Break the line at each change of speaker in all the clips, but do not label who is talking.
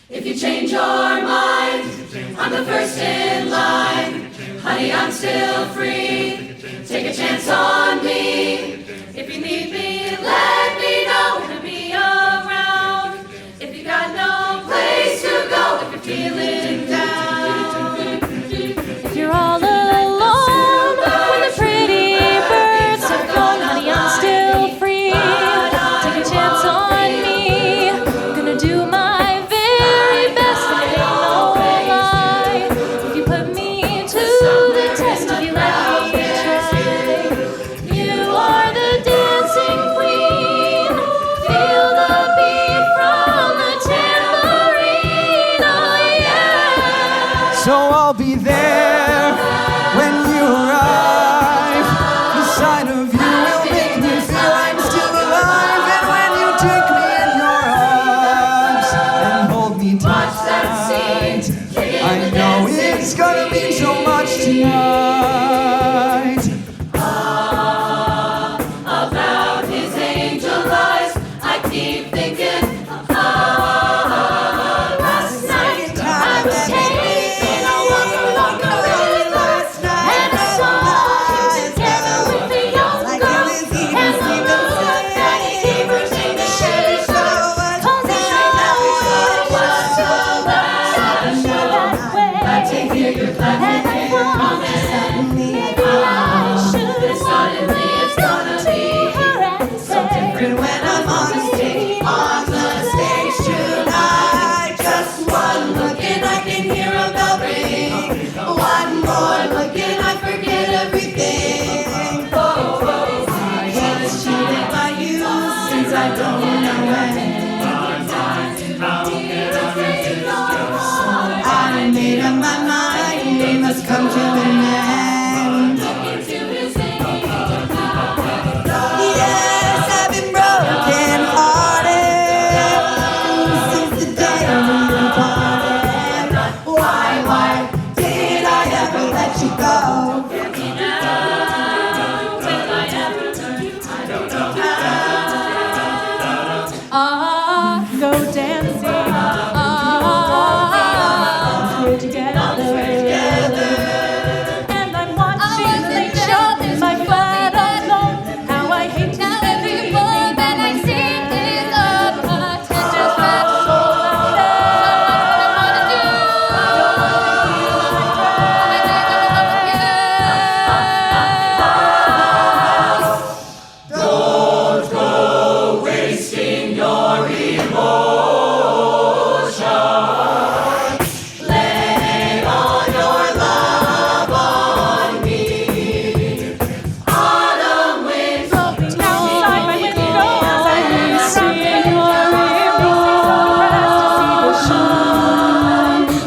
If you change your mind, I'm the first in line. Honey, I'm still free. Take a chance on me. If you need me, let me know. Gonna be around. If you got no place to go, if you're feeling down.
If you're all alone when the pretty birds have flown, honey, I'm still free. Take a chance on me. Gonna do my very best, and it ain't no lie. If you put me to the test, if you let me try, you are the dancing queen. Feel the beat from the tambourine, oh yeah.
So I'll be there when you arrive. The sight of you will make me feel I'm still alive. And when you take me in your arms and hold me tight, I know it's gonna mean so much tonight.
About his angel eyes, I keep thinking of last night. I was taking a walk along the river, and I saw you together with the young girl. And the look that he gave her made me shake. 'Cause he know it was the last night. Glad to hear you're glad to hear you're on it. Suddenly it's gonna be so different when I'm on the stage tonight. Just one look and I can hear a bell ring. One more look and I forget everything. I was cheated by you since I don't know when. I made up my mind, they must come to an end. Yes, I've been broken hearted since the day we parted. Why did I ever let you go?
Go dancing, we're together, and I'm watching they show my flat alone. How I hate to see people that I see is up, attention fast, so
Don't go wasting your emotions. Lay all your love on me. Autumn winds
outside my window as I see your emotion.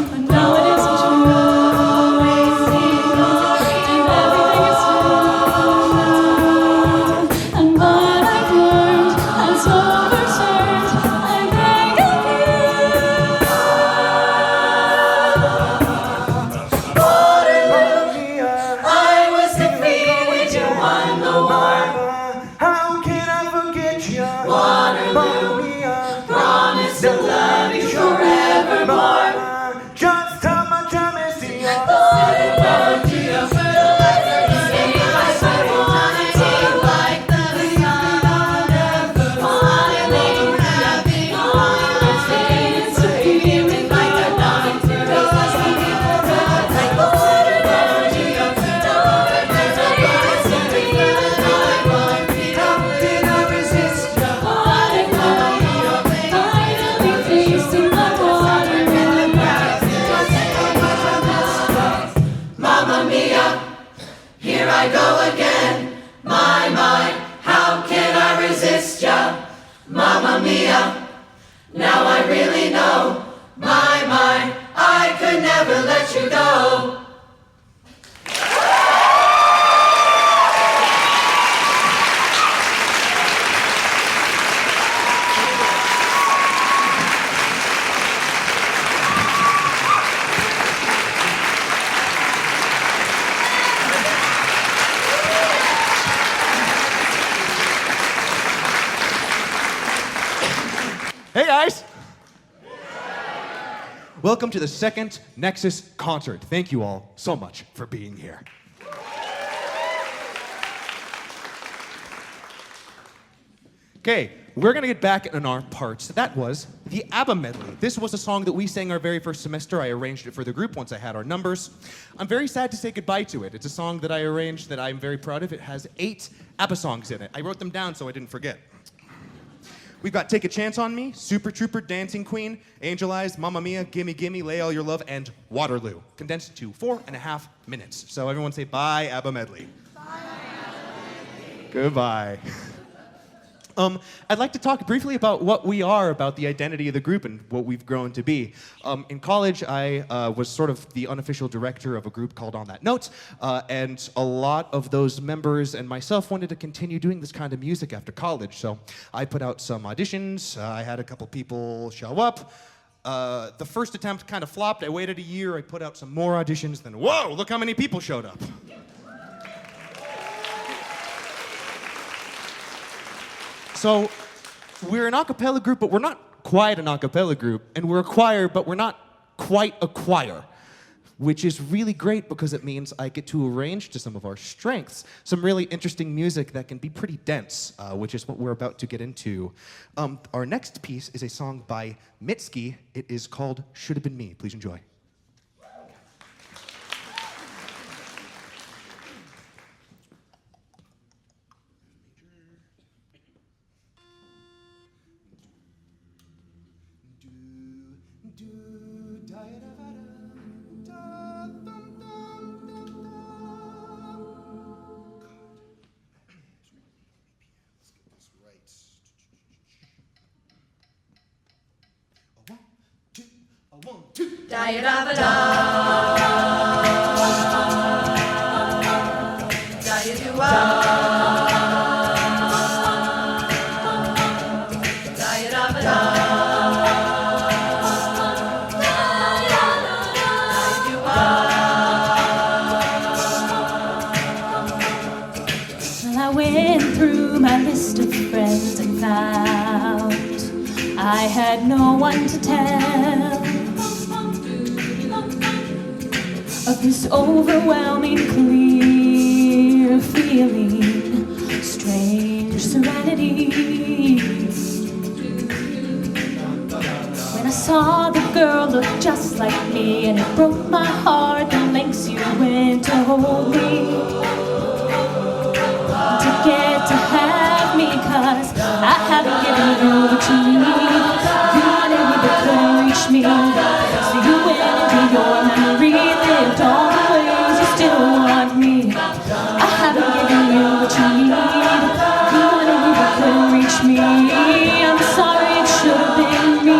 I know it isn't true, and everything is true. And what I've learned has overturned. I beg of
I was defeated, you won the war.
How can I forget you?
Waterloo, promise to love you forevermore.
Just how much I miss you.
Mamma mia, here I go again. My, how can I resist ya? Mamma mia, now I really know. My, I could never let you go.
Hey guys, welcome to the second Nexus concert. Thank you all so much for being here. Okay, we're gonna get back in our parts. That was the ABBA medley. This was a song that we sang our very first semester. I arranged it for the group once I had our numbers. I'm very sad to say goodbye to it. It's a song that I arranged that I'm very proud of. It has 8 ABBA songs in it. I wrote them down so I didn't forget. We've got Take a Chance on Me, Super Trooper, Dancing Queen, Angel Eyes, Mamma Mia, Gimme Gimme, Lay All Your Love, and Waterloo. Condensed to 4.5 minutes. So everyone say bye, ABBA medley. Bye, ABBA medley. Goodbye. I'd like to talk briefly about what we are, about the identity of the group and what we've grown to be. In college, I was sort of the unofficial director of a group called On That Note, and a lot of those members and myself wanted to continue doing this kind of music after college, so I put out some auditions. I had a couple people show up. The first attempt kind of flopped. I waited a year. I put out some more auditions. Then, whoa, look how many people showed up. So we're an acapella group, but we're not quite an acapella group. And we're a choir, but we're not quite a choir, which is really great because it means I get to arrange to some of our strengths some really interesting music that can be pretty dense, which is what we're about to get into. Our next piece is a song by Mitski. It is called Should Have Been Me. Please enjoy. One, two.
Da-ya-da-ba-da. Da-ya-do-wa. Da-ya-da-ba-da. Da-ya-do-wa.
Well, I went through my list of friends and found I had no one to tell of this overwhelming, clear feeling, strange serenity. When I saw the girl look just like me, and it broke my heart the lengths you went to hold me, to get to have me, 'cause I haven't given you what you need. You wanted me but couldn't reach me, so you went into your memory, lived all the ways you still want me. I haven't given you what you need. You wanted me but couldn't reach me. I'm sorry, it should have been me.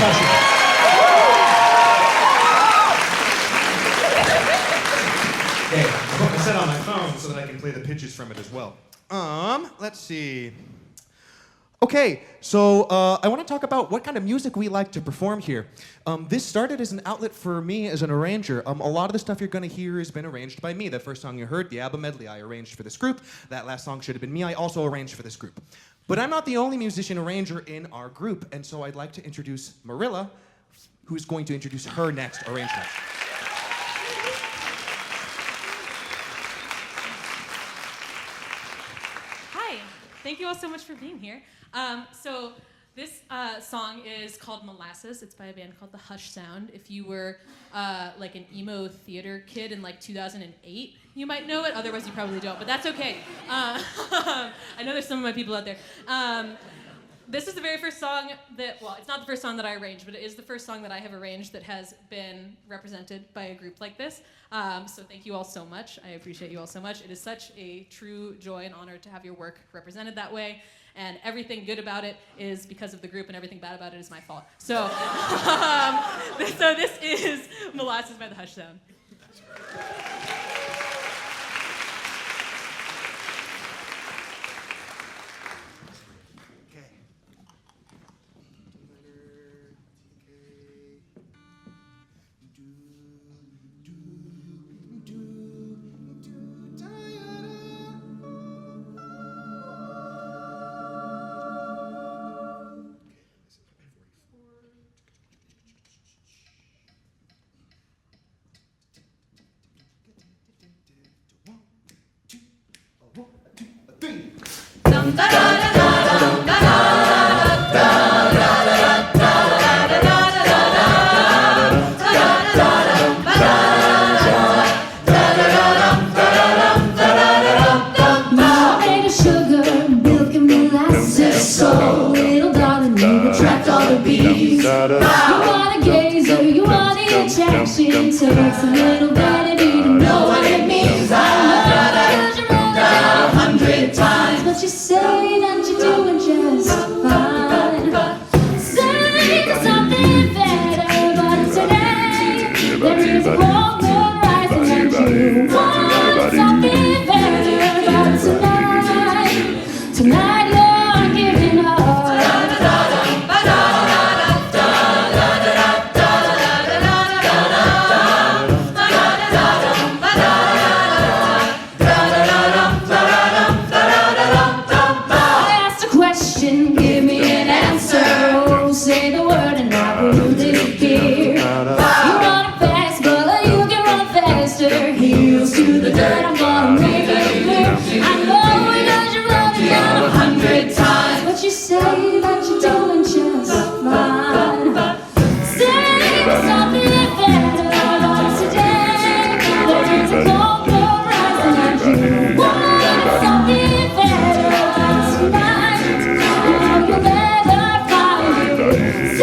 percussion. Okay, I'm putting the set on my phone so that I can play the pitches from it as well. Let's see. Okay, so I want to talk about what kind of music we like to perform here. This started as an outlet for me as an arranger. A lot of the stuff you're going to hear has been arranged by me. The first song you heard, the ABBA medley, I arranged for this group. That last song should have been me. I also arranged for this group. But I'm not the only musician arranger in our group, and so I'd like to introduce Marilla, who's going to introduce her next arrangement.
Hi, thank you all so much for being here. So this song is called Molasses. It's by a band called The Hush Sound. If you were like an emo theater kid in like 2008, you might know it. Otherwise, you probably don't, but that's okay. I know there's some of my people out there. This is the very first song that, well, it's not the first song that I arranged, but it is the first song that I have arranged that has been represented by a group like this. So thank you all so much. I appreciate you all so much. It is such a true joy and honor to have your work represented that way. And everything good about it is because of the group, and everything bad about it is my fault. So, so this is Molasses by The Hush Sound.
So it's a little vanity to know what it means. I love you, down 100 times, but you say that you're doing just fine. Say there's something better, but today there is a whole horizon that you want something better, but tonight you're giving up. I'm gonna make it clear. I know because you're running down 100 times, but you say that you're doing just fine. Say something better about today. There is a cold horizon and you want something better tonight. Oh, you'll never find it.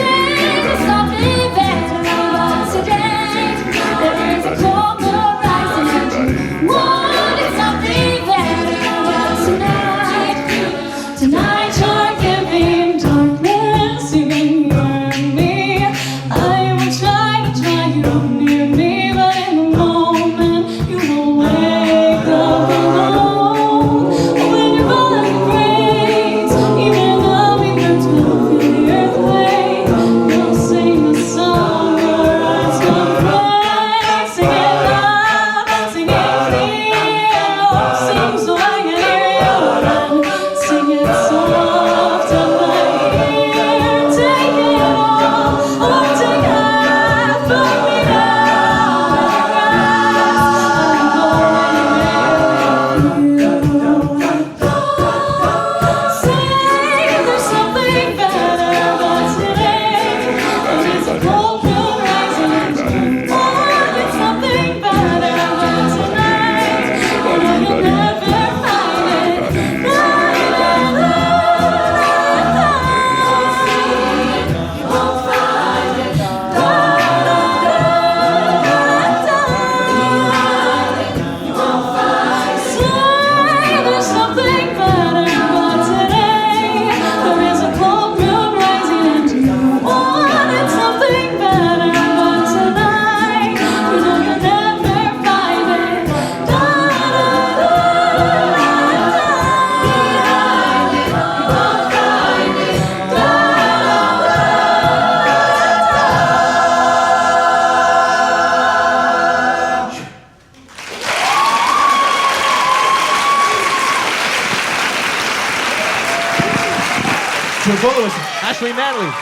Ashley Manley.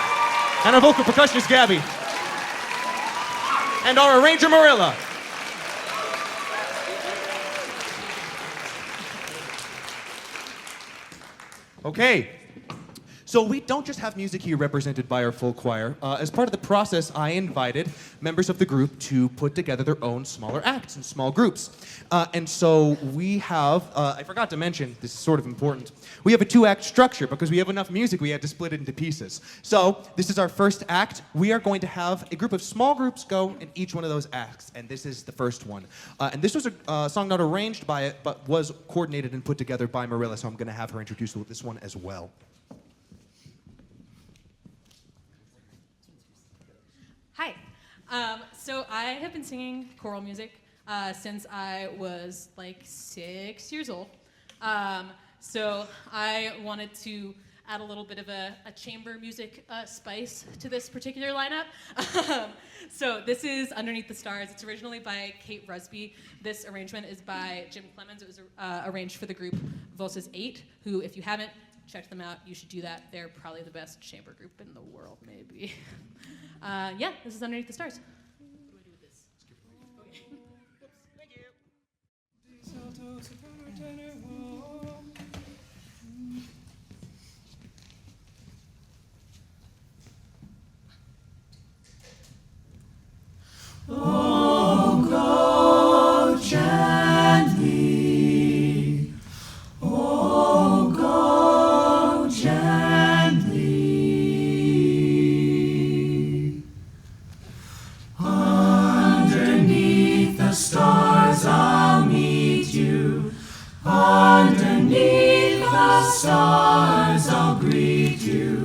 And our vocal percussionist, Gabby. And our arranger, Marilla. Okay. So we don't just have music here represented by our full choir. As part of the process, I invited members of the group to put together their own smaller acts in small groups. And so we have, I forgot to mention, this is sort of important, we have a 2-act structure because we have enough music we had to split it into pieces. So this is our first act. We are going to have a group of small groups go in each one of those acts, and this is the first one. And this was a song not arranged by it, but was coordinated and put together by Marilla, so I'm going to have her introduce this one as well.
Hi. So I have been singing choral music since I was like 6 years old. So I wanted to add a little bit of a chamber music spice to this particular lineup. So this is Underneath the Stars. It's originally by Kate Rusby. This arrangement is by Jim Clemens. It was arranged for the group Voces 8, who, if you haven't checked them out, you should do that. They're probably the best chamber group in the world, maybe. Yeah, this is Underneath the Stars. What do I do with this? Okay. Thank you.
Oh, go gently. Oh, go gently. Underneath the stars I'll meet you. Underneath the stars I'll greet you.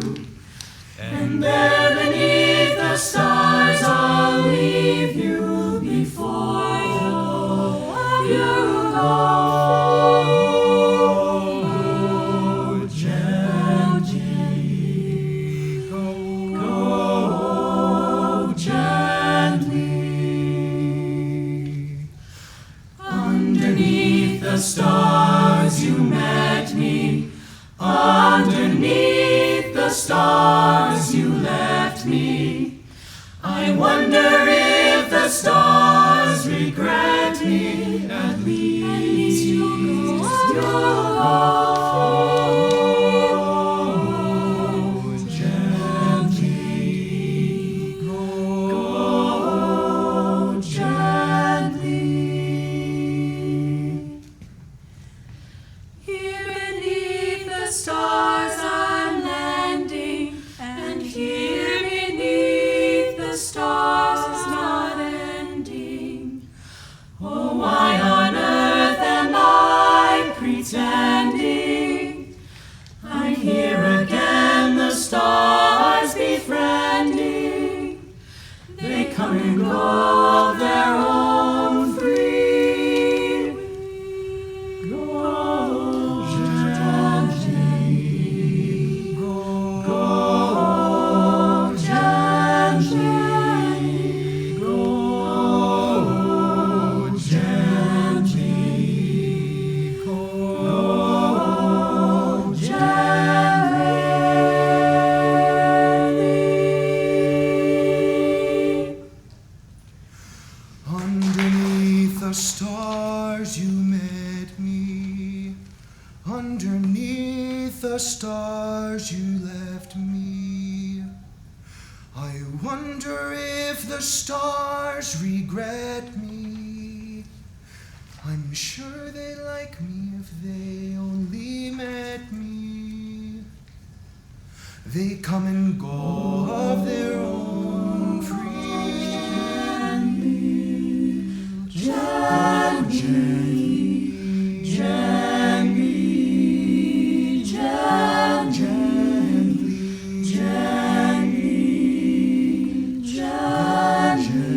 And there beneath the stars I'll leave you before you go. Go gently, go gently. Underneath the stars you met me. Underneath the stars you left me. I wonder if the stars regret me. At least you'll go gently, go gently. Here beneath the stars I'm landing, and here beneath the stars not ending. Oh, why on earth am I pretending? I hear again the stars befriending. They come and go of their own free will. Go gently, go gently, go gently, go gently. Underneath the stars you met me. Underneath the stars you left me. I wonder if the stars regret me. I'm sure they like me if they only met me. They come and go of their own free will. Gently, gently, gently, gently, gently.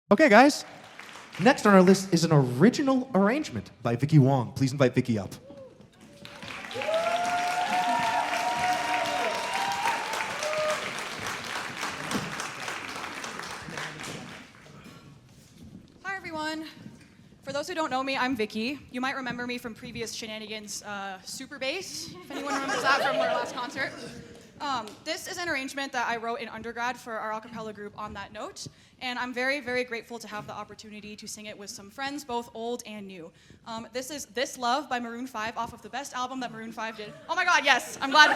Okay, guys. Next on our list is an original arrangement by Vicky Wong. Please invite Vicky up.
don't know me, I'm Vicky. You might remember me from previous shenanigans, Super Bass, if anyone remembers that from our last concert. This is an arrangement that I wrote in undergrad for our acapella group On That Note, and I'm very, very grateful to have the opportunity to sing it with some friends, both old and new. This is This Love by Maroon 5 off of the best album that Maroon 5 did. Oh my God, yes, I'm glad.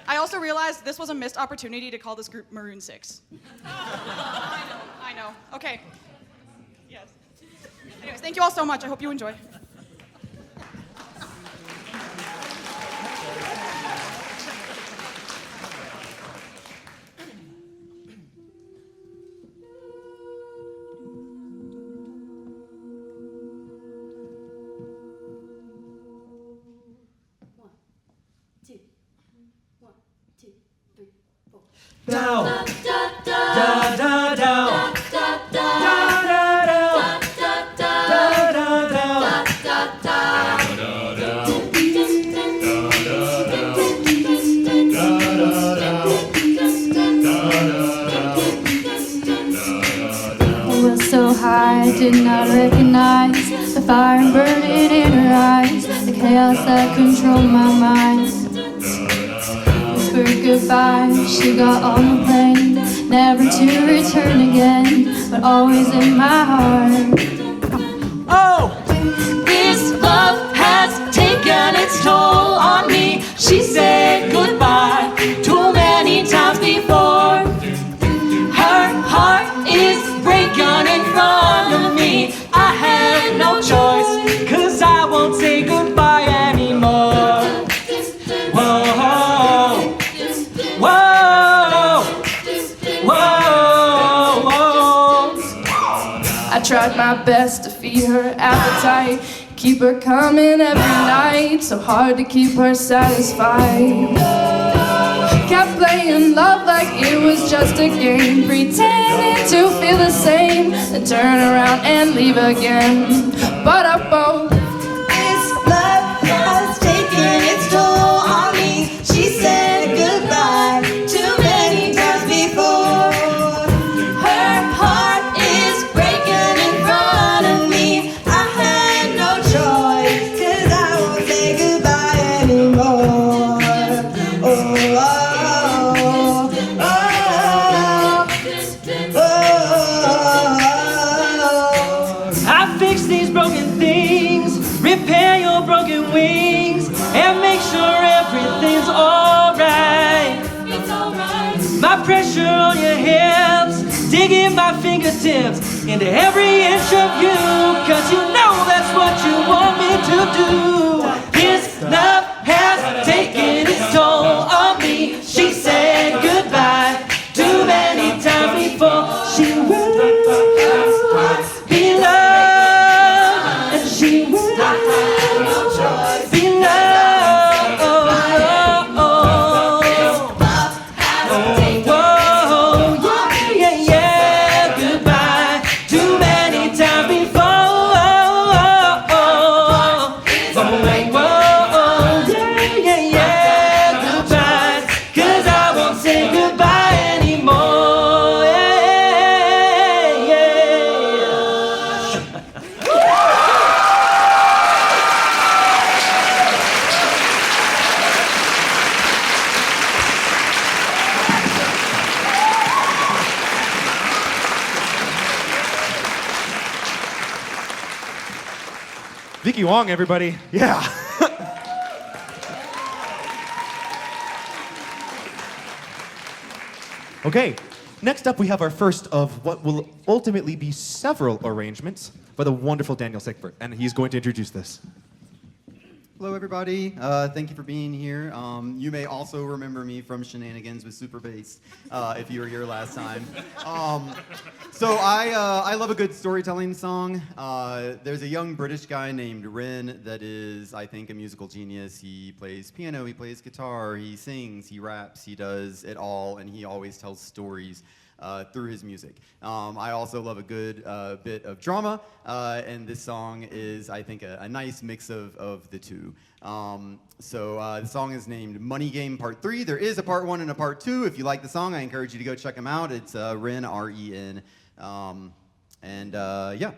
I also realized this was a missed opportunity to call this group Maroon 6. I know. Okay. Yes. Anyways, thank you all so much. I hope you enjoy.
Down, da da down, da da down, da da down.
I was so high, I did not recognize the fire burning in her eyes, the chaos that controlled my mind. Whispered goodbye, she got on the plane, never to return again, but always in my heart.
Oh!
This love has taken its toll on me. She said goodbye too many times before. Her heart is breaking in front of me. I have no choice, 'cause I won't say goodbye anymore. Whoa, whoa, whoa, whoa. I tried my best to feed her appetite, keep her coming every night, so hard to keep her satisfied. Kept playing love like it was just a game, pretending to feel the same, then turn around and leave again. But I won't.
This love has taken its toll on me. She said goodbye too many times before. Her heart is breaking in front of me. I had no choice, 'cause I won't say goodbye anymore. Oh, oh, oh, oh, oh.
I fix these broken things, repair your broken wings, and make sure everything's alright. My pressure on your hips, digging my fingertips into every inch of you, 'cause you know that's what you want me to do. This love has taken its toll on me. She said goodbye too many times before. She will be loved, and she will be loved.
Vicky Wong, everybody. Yeah. Okay, next up we have our first of what will ultimately be several arrangements by the wonderful Daniel Sickford, and he's going to introduce this.
Hello, everybody. Thank you for being here. You may also remember me from Shenanigans with Super Bass if you were here last time. So I love a good storytelling song. There's a young British guy named Rin that is, I think, a musical genius. He plays piano, he plays guitar, he sings, he raps, he does it all, and he always tells stories through his music. I also love a good bit of drama, and this song is, I think, a nice mix of the two. The song is named Money Game Part 3. There is a Part 1 and a Part 2. If you like the song, I encourage you to go check them out. It's Ren, R-E-N. Yeah.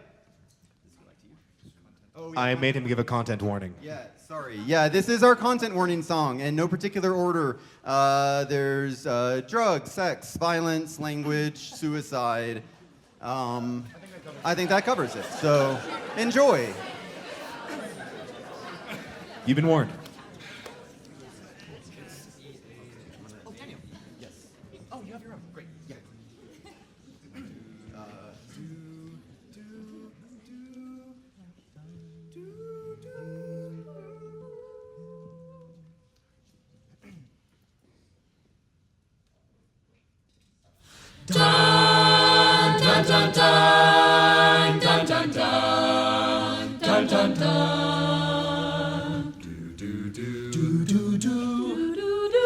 I made him give a content warning.
Yeah, sorry. Yeah, this is our content warning song, in no particular order. There's drugs, sex, violence, language, suicide. I think that covers it. So enjoy.
You've been warned.
Dun dun dun dun dun dun dun dun dun dun. Do do do do do do do do.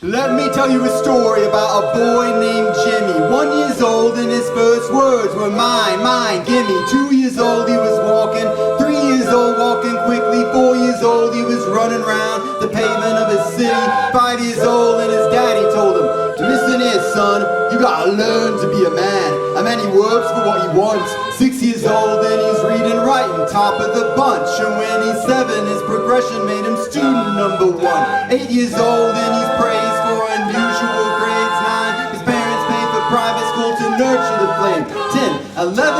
Let me tell you a story about a boy named Jimmy. 1 year old and his first words were mine, mine, gimme. 2 years old he was walking, 3 years old walking quickly. 4 years old he was running around the pavement of his city. 5 years old and his daddy told him, listen here son, you gotta learn to be a man. He works for what he wants. 6 years old and he's reading, writing, top of the bunch. And when he's 7 his progression made him student number 1. 8 years old and he's praised for unusual grades. 9 his parents pay for private school to nurture the flame. 10, 11, 12, 13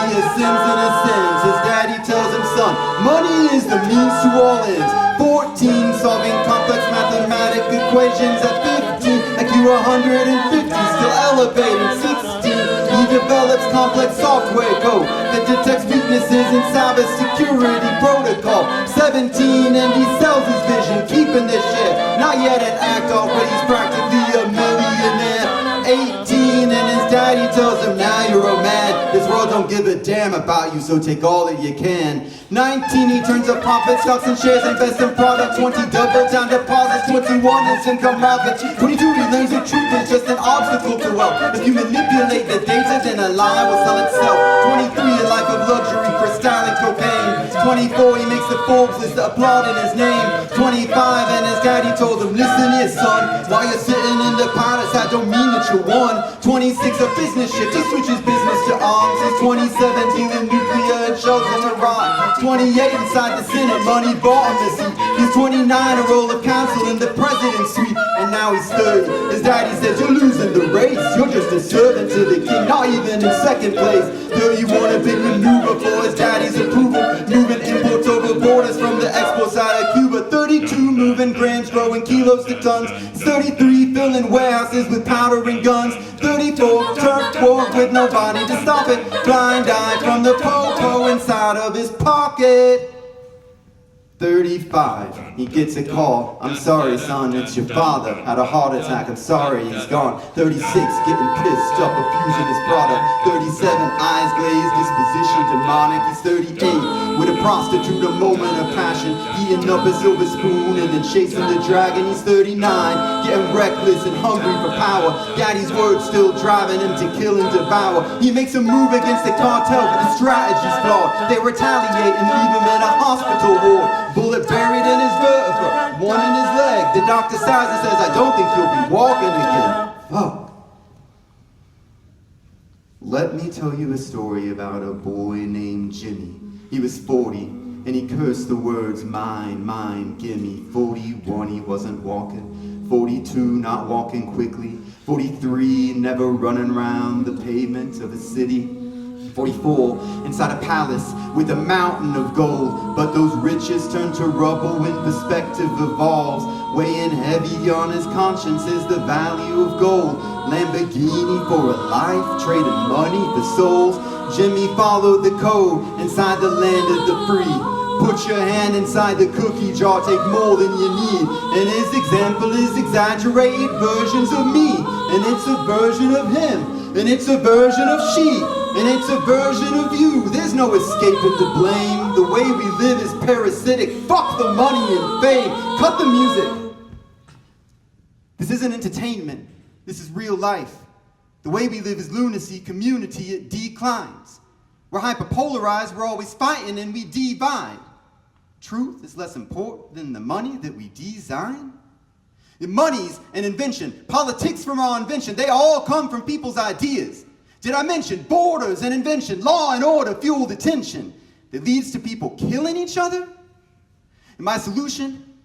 he ascends and ascends. His daddy tells him, son, money is the means to all ends. 14 solving complex mathematic equations. At 15 IQ 150 still elevating. 16 he develops complex software code that detects weaknesses in cybersecurity protocol. 17 and he sells his vision, keeping this shit. Not yet an actor, but he's practically a millionaire. 18 and his daddy tells him, now you're a man. This world don't give a damn about you, so take all that you can. 19 he turns up profit, stocks and shares, invest in product. 20 double down deposits. 21 is income rocket. 22 he learns the truth is just an obstacle to wealth. If you manipulate the data, then a lie will sell itself. 23 a life of luxury, crystal and cocaine. 24 he makes the Forbes list, applauding his name. 25 and his daddy told him, listen here son, while you're sitting in the palace that don't mean that you won. 26 a business shift, he switches business to arms. He's 27 dealing nuclear and shells in Iran. 28 inside the Senate, money bought him a seat. He's 29 a role of counsel in the president's suite. And now he's 30, his daddy says you're losing the race. You're just a servant to the king, not even in second place. 31 a big maneuver for his daddy's approval, moving imports over borders from the export side of Cuba. 32 moving grams, growing kilos to tons. 33 filling warehouses with powder and guns. 34 turf war with nobody to stop it. Blind eye from the po-po inside of his pocket. 35, he gets a call. I'm sorry son, it's your father. Had a heart attack, I'm sorry, he's gone. 36, getting pissed up, abusing his product. 37, eyes glazed, disposition demonic. He's 38, with a prostitute, a moment of passion. Eating up a silver spoon and then chasing the dragon. He's 39, getting reckless and hungry for power. Daddy's words still driving him to kill and devour. He makes a move against the cartel, but the strategy's flawed. They retaliate and leave him in a hospital ward. Bullet buried in his vertebra, one in his leg. The doctor sighs and says, I don't think you'll be walking again. Fuck. Let me tell you a story about a boy named Jimmy. He was 40, and he cursed the words, mine, mine, gimme. 41, he wasn't walking. 42, not walking quickly. 43, never running around the pavement of a city. 44, inside a palace with a mountain of gold. But those riches turn to rubble when perspective evolves. Weighing heavy on his conscience is the value of gold. Lamborghini for a life, trading money for souls. Jimmy followed the code inside the land of the free. Put your hand inside the cookie jar, take more than you need. And his example is exaggerated versions of me. And it's a version of him. And it's a version of she. And it's a version of you. There's no escaping the blame. The way we live is parasitic. Fuck the money and fame. Cut the music. This isn't entertainment. This is real life. The way we live is lunacy, community, it declines. We're hyperpolarized, we're always fighting, and we divide. Truth is less important than the money that we design. Money's an invention, politics from our invention, they all come from people's ideas. Did I mention borders and invention, law and order fuel the tension that leads to people killing each other? And my solution?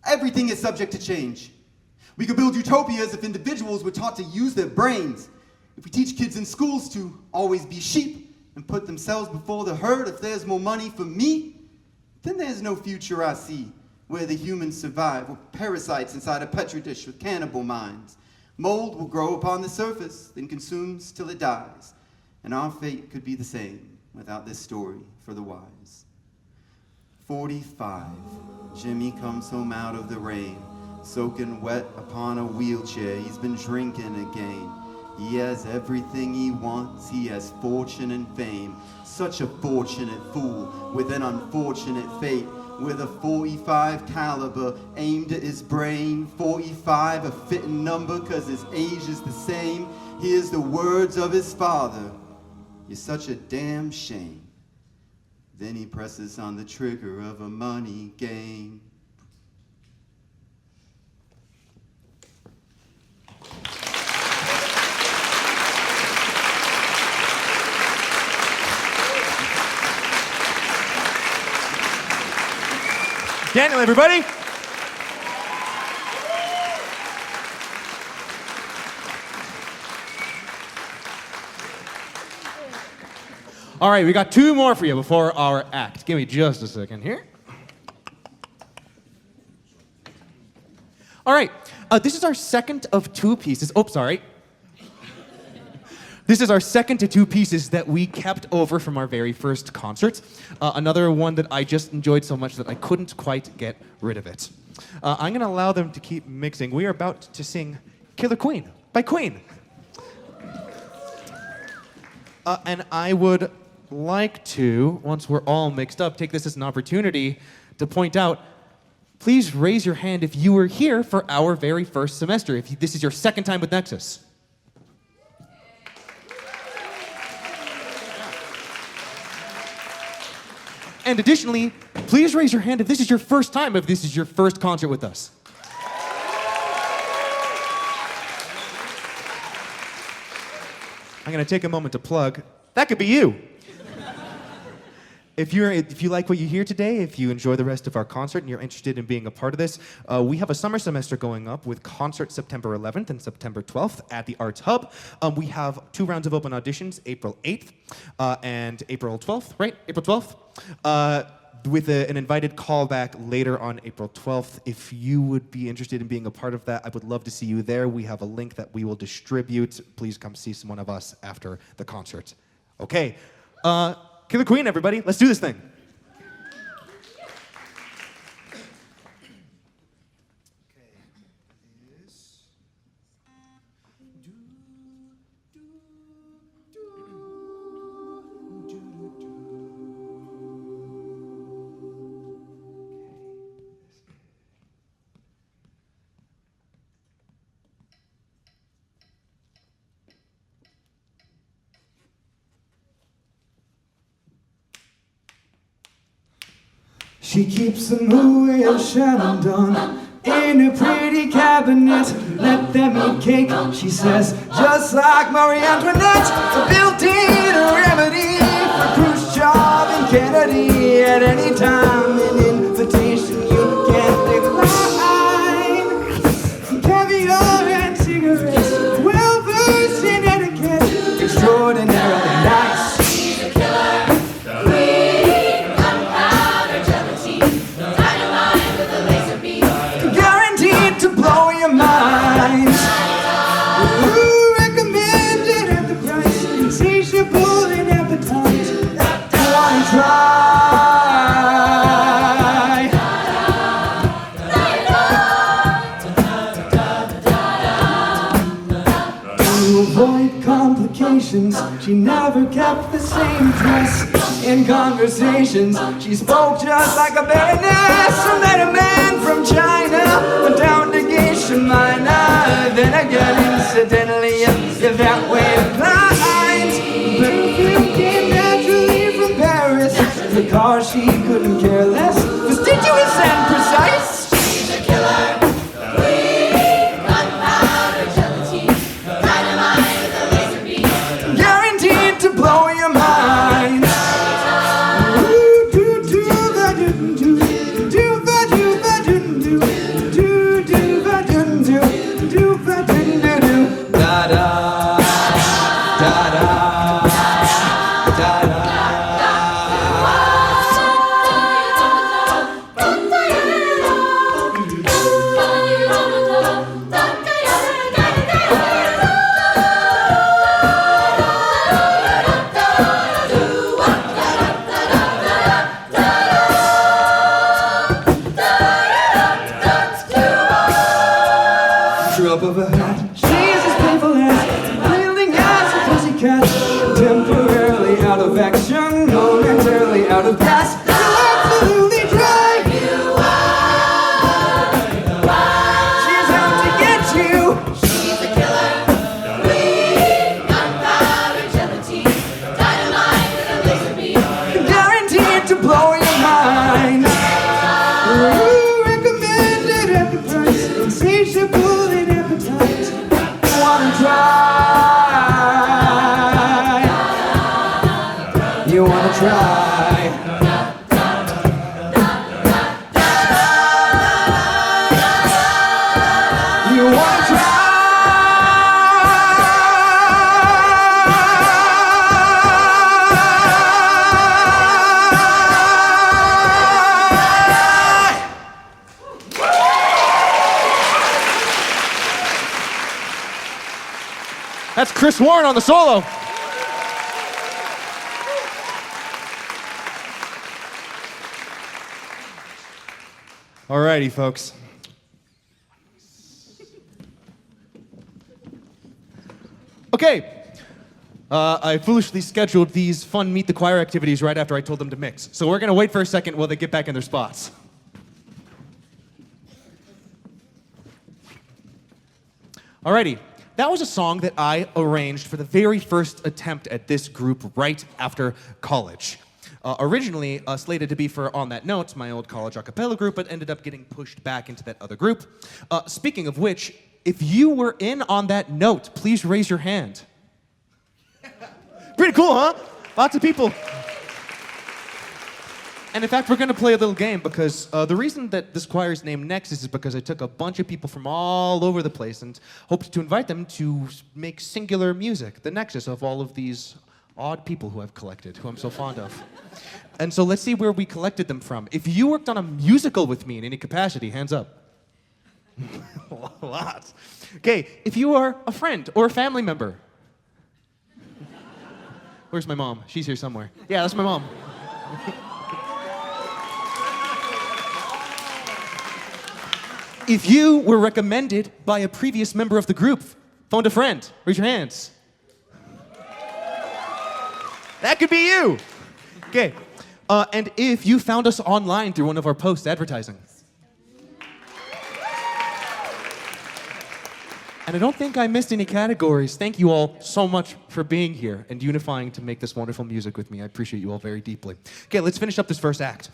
Everything is subject to change. We could build utopias if individuals were taught to use their brains. If we teach kids in schools to always be sheep and put themselves before the herd, if there's more money for me, then there's no future I see where the humans survive. We're parasites inside a petri dish with cannibal minds. Mold will grow upon the surface, then consumes till it dies. And our fate could be the same without this story for the wise. 45, Jimmy comes home out of the rain, soaking wet upon a wheelchair. He's been drinking again. He has everything he wants. He has fortune and fame. Such a fortunate fool with an unfortunate fate. With a 45 caliber aimed at his brain. 45, a fitting number cause his age is the same. Here's the words of his father. You're such a damn shame. Then he presses on the trigger of a money game.
Daniel, everybody. All right, we got two more for you before our act. Give me just a second here. All right, this is our second of two pieces. Oh, sorry. This is our second to two pieces that we kept over from our very first concert. Another one that I just enjoyed so much that I couldn't quite get rid of it. I'm gonna allow them to keep mixing. We are about to sing Killer Queen by Queen. And I would like to, once we're all mixed up, take this as an opportunity to point out, please raise your hand if you were here for our very first semester, if this is your second time with Nexus. And additionally, please raise your hand if this is your first time, if this is your first concert with us. I'm gonna take a moment to plug. That could be you. If you like what you hear today, if you enjoy the rest of our concert and you're interested in being a part of this, we have a summer semester going up with concerts September 11th and September 12th at the Arts Hub. We have 2 rounds of open auditions, April 8th and April 12th, right? April 12th. With an invited callback later on April 12th. If you would be interested in being a part of that, I would love to see you there. We have a link that we will distribute. Please come see one of us after the concert. Okay. Killer Queen, everybody. Let's do this thing.
She keeps a movie of Shenandoah in a pretty cabinet. Let them eat cake, she says, just like Marie Antoinette. A built-in remedy for Khrushchev and Kennedy. At any time, an invitation you can't decline. Caviar and cigarettes, well-versed in etiquette, extraordinarily nice. Mind. Ooh, recommended at the price, insatiable in appetite. You wanna try? avoid complications. She never kept the same dress. In conversations, she spoke just like a baroness. I met a man from China, went down to Geisha Minor. Then again, incidentally, if that way blind. Perfume came naturally from Paris, because she couldn't care less. Fastidious and precise.
She's a killer. Queen, gunpowder, gelatine, dynamite with a laser beam.
Guaranteed to blow your mind. Drop of a hat. She's as painful as wailing as a pussycat. Temporarily out of action, momentarily out of gas. You'll absolutely drive you wild. She's out to get you.
She's a killer. Queen, gunpowder, gelatine, dynamite with a laser beam.
Guaranteed to blow your mind. Ooh, recommended at the price. Insatiable in appetite. Wanna try? You wanna try? You wanna try?
That's Chris Warren on the solo. Alrighty, folks. Okay. I foolishly scheduled these fun Meet the Choir activities right after I told them to mix. So we're going to wait for a second while they get back in their spots. Alrighty. That was a song that I arranged for the very first attempt at this group right after college. Originally slated to be for On That Note, my old college acapella group, but ended up getting pushed back into that other group. Speaking of which, if you were in On That Note, please raise your hand. Pretty cool, huh? Lots of people. And in fact, we're going to play a little game because the reason that this choir is named Nexus is because I took a bunch of people from all over the place and hoped to invite them to make singular music, the nexus of all of these odd people who I've collected, who I'm so fond of. And so let's see where we collected them from. If you worked on a musical with me in any capacity, hands up. Lots. Okay, if you are a friend or a family member. Where's my mom? She's here somewhere. Yeah, that's my mom. If you were recommended by a previous member of the group, phoned a friend, raise your hands. That could be you. Okay. And if you found us online through one of our posts advertising. And I don't think I missed any categories. Thank you all so much for being here and unifying to make this wonderful music with me. I appreciate you all very deeply. Okay, let's finish up this first act.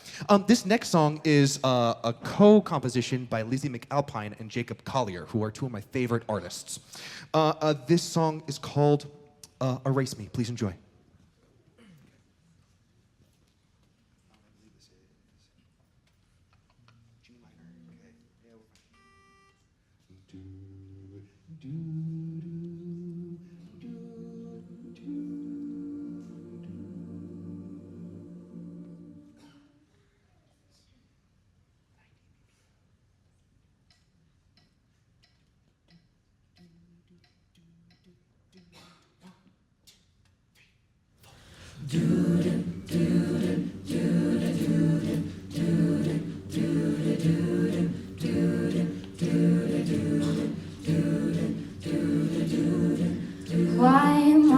This next song is a co-composition by Lizzie McAlpine and Jacob Collier, who are two of my favorite artists. This song is called Erase Me. Please enjoy.
Why am I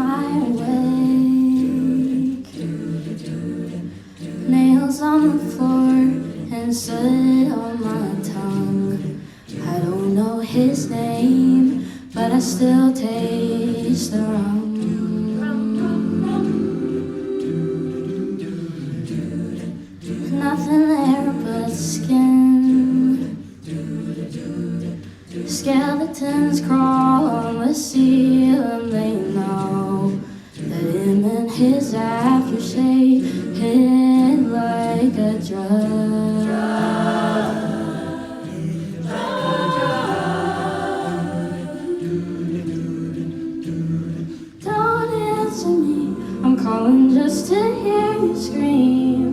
awake? Nails on the floor and soot on my tongue. I don't know his name, but I still taste the rum. Nothing there but skin. Skeletons crawl on the ceiling. They know that him and his aftershave hit like a drug. Don't answer me, I'm calling just to hear you scream.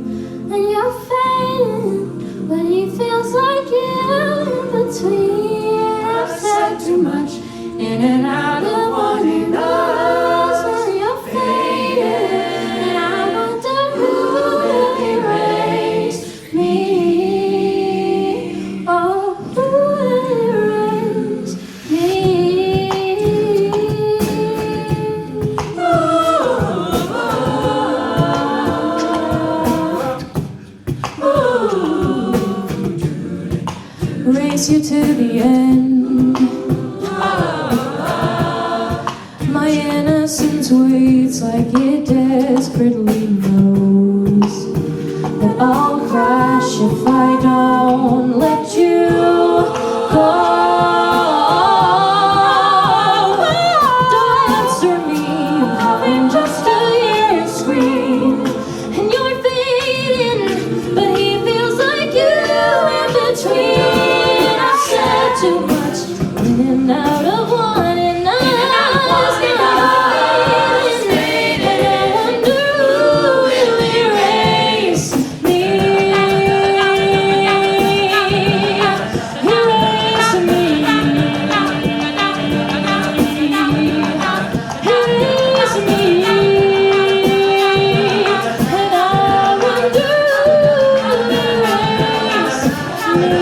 And you're fading, but he feels like you in between. I've said too much, in and out of warning us. And you're fading, and I wonder who will erase me. Oh, who will erase me? Race you to the end. My innocence waits like it desperately knows that I'll crash if I don't let you go. Don't answer me, I'm calling just to hear you scream. And you're fading, but he feels like you in between. I've said too much, in and out of one and us. Now you're fading, and I wonder who will erase me. Erase me. Erase me. And I wonder who will erase me.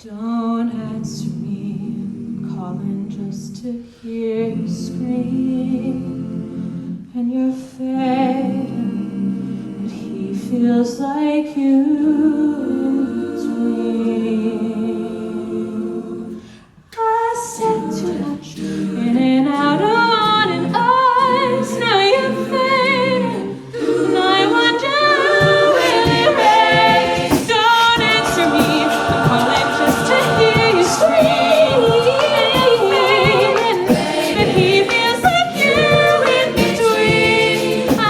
Don't answer me, I'm calling just to hear you scream. And you're fading, but he feels like you in between. I said too much, in and out on and eyes. Now you're fading, and I wonder who will erase. Don't answer me, I'm calling just to hear you scream. And he feels like you in between. I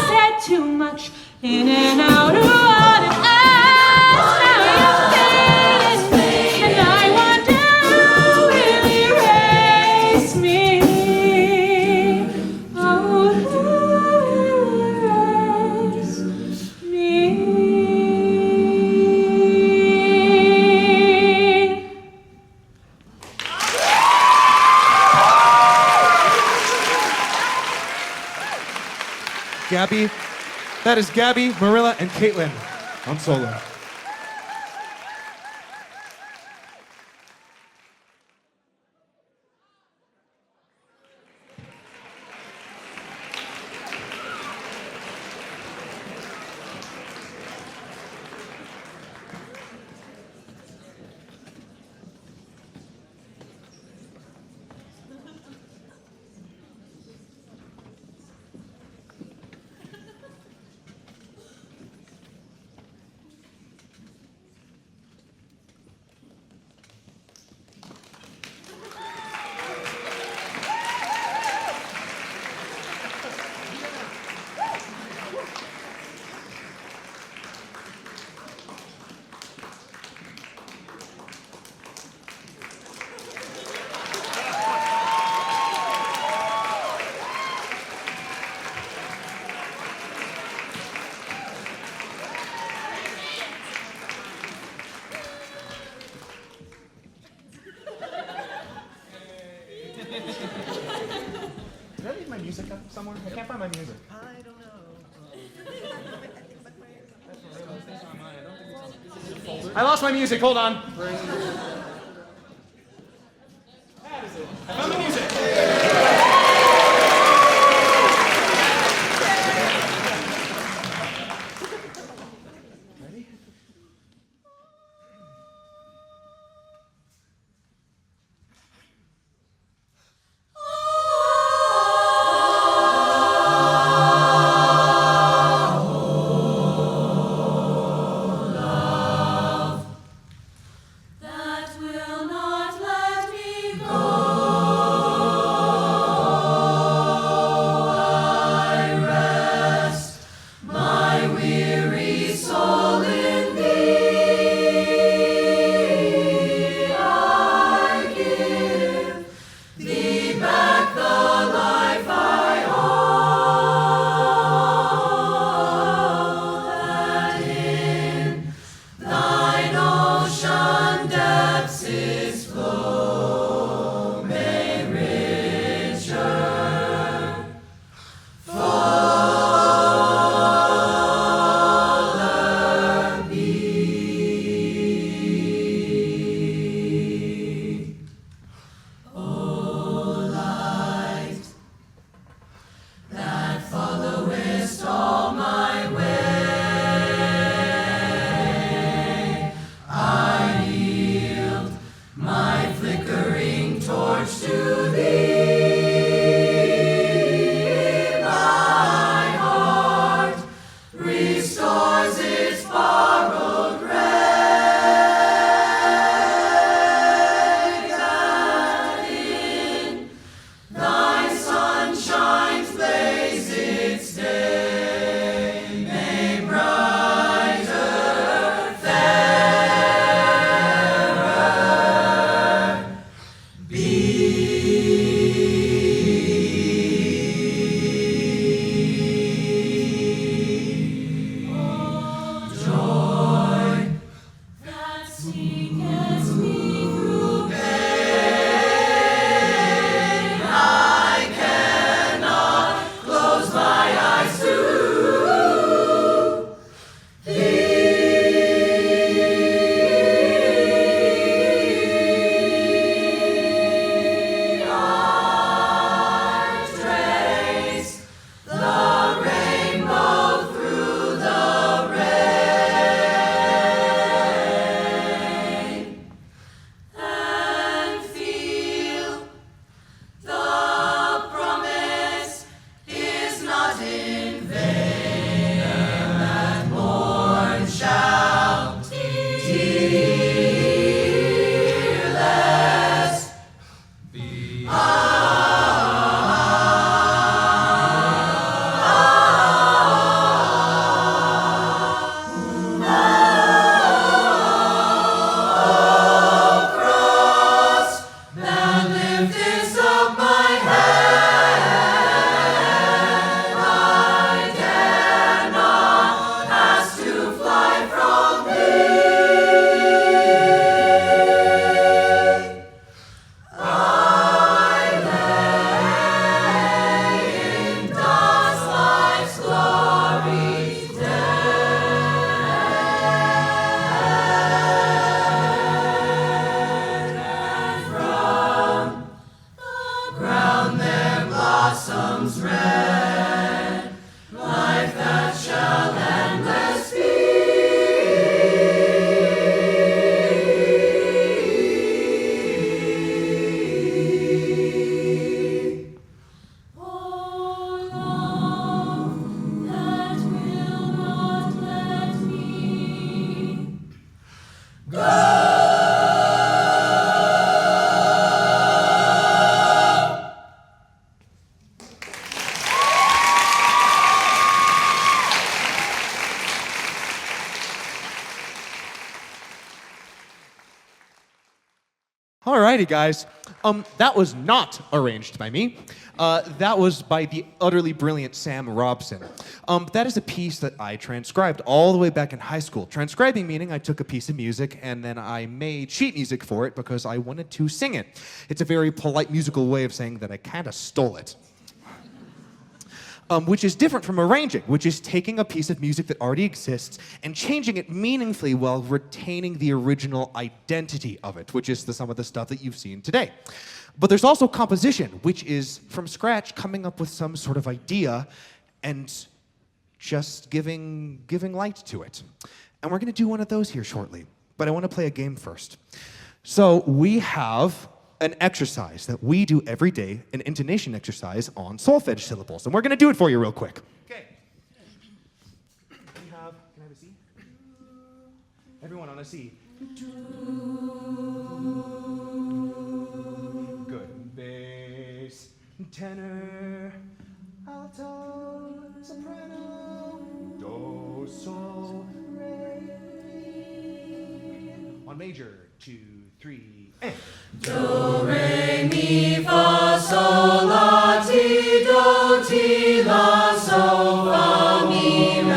said too much, in and out of on and eyes. Now you're fading, and I wonder who will erase me. Oh, who will erase me?
Gabby, that is Gabby, Marilla, and Caitlin on solo. music up somewhere? I can't find my music. I don't know. I lost my music. Hold on. I found the music.
That will not let me go. I rest my weary soul in thee. I give thee back the life I owe. That in thine ocean depths its flow may richer, fuller be. O light that followest all my way, I yield my flickering torch to thee. My heart restores its borrowed ray. That in thy sunshine's blaze its day may brighter, fairer be. Joy that seeketh me through pain, I cannot close my eyes to thee. I trace the rainbow through the rain and feel the promise is not in vain, and that morn shall tearless be. Cross that liftest up my head, I dare not ask to fly from thee. I lay in dust life's glory dead, and from the ground there blossoms red, life that shall endless be. Oh, love that will not let me
Alrighty, guys. That was not arranged by me. That was by the utterly brilliant Sam Robson. That is a piece that I transcribed all the way back in high school. Transcribing meaning I took a piece of music and then I made sheet music for it because I wanted to sing it. It's a very polite musical way of saying that I kind of stole it. which is different from arranging, which is taking a piece of music that already exists and changing it meaningfully while retaining the original identity of it, which is some of the stuff that you've seen today. But there's also composition, which is from scratch coming up with some sort of idea and just giving light to it. And we're going to do one of those here shortly. But I want to play a game first. So we have an exercise that we do every day, an intonation exercise on solfege syllables. And we're going to do it for you real quick. Okay. Can I have a C? Everyone on a C. Good. Bass, tenor, alto, soprano, do, sol, re, mi. On major, 2, 3, and.
Do, re, mi, fa, sol, la, ti, do, ti, la, sol, fa, mi, re.